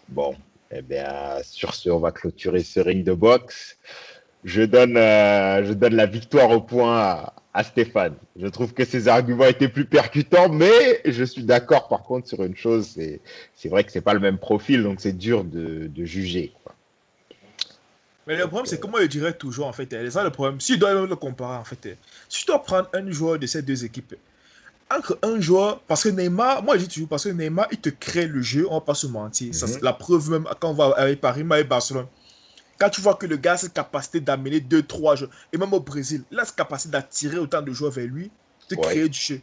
Bon, eh bien, sur ce, on va clôturer ce ring de boxe. Je donne la victoire au point à Stéphane. Je trouve que ses arguments étaient plus percutants, mais je suis d'accord par contre sur une chose, c'est vrai que c'est pas le même profil, donc c'est dur de juger, quoi. mais le Donc, problème, c'est que moi, je dirais toujours, en fait, c'est ça le problème. Si tu dois le comparer, en fait, si tu dois prendre un joueur de ces deux équipes, entre un joueur, parce que Neymar, moi je dis toujours, parce que Neymar, il te crée le jeu, on va pas se mentir. Ça, mhm, la preuve même, quand on va avec Paris, mais avec Barcelone, quand tu vois que le gars a cette capacité d'amener deux trois joueurs, et même au Brésil, il a cette capacité d'attirer autant de joueurs vers lui, de ouais, créer du jeu.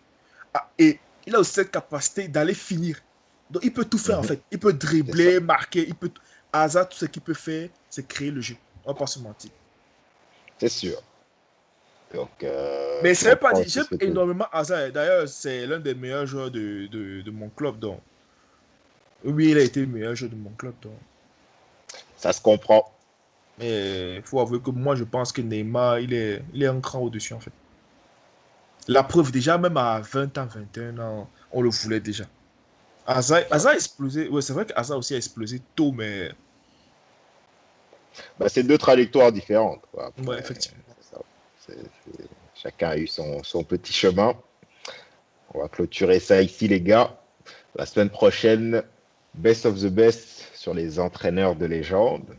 Ah, et il a aussi cette capacité d'aller finir. Donc il peut tout faire en mhm, fait. Il peut c'est ça, dribbler, marquer, il peut. Hazard, tout ce qu'il peut faire, c'est créer le jeu. On va pas se mentir. c'est sûr. Donc, Mais je c'est pas comprends dit, aussi j'aime ce que tu dis. énormément Hazard. D'ailleurs, c'est l'un des meilleurs joueurs de mon club. Donc. Oui, il a été le meilleur joueur de mon club. Donc. Ça se comprend. Mais il faut avouer que moi, je pense que Neymar, il est un cran au-dessus, en fait. La preuve, déjà, même à 20 ans, 21 ans, on le voulait déjà. Hazard a explosé. Ouais, c'est vrai que Hazard aussi a explosé tôt, mais. Bah, c'est deux trajectoires différentes, quoi. Ouais, Après, effectivement. c'est ça. Chacun a eu son petit chemin. On va clôturer ça ici, les gars. La semaine prochaine, best of the best sur les entraîneurs de légende.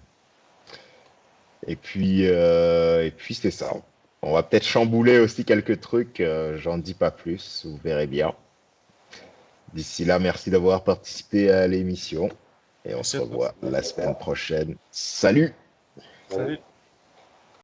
Et puis c'est ça. On va peut-être chambouler aussi quelques trucs. J'en dis pas plus. Vous verrez bien. D'ici là, merci d'avoir participé à l'émission. Et on Merci se à toi. revoit la semaine prochaine. Salut! Salut. Salut.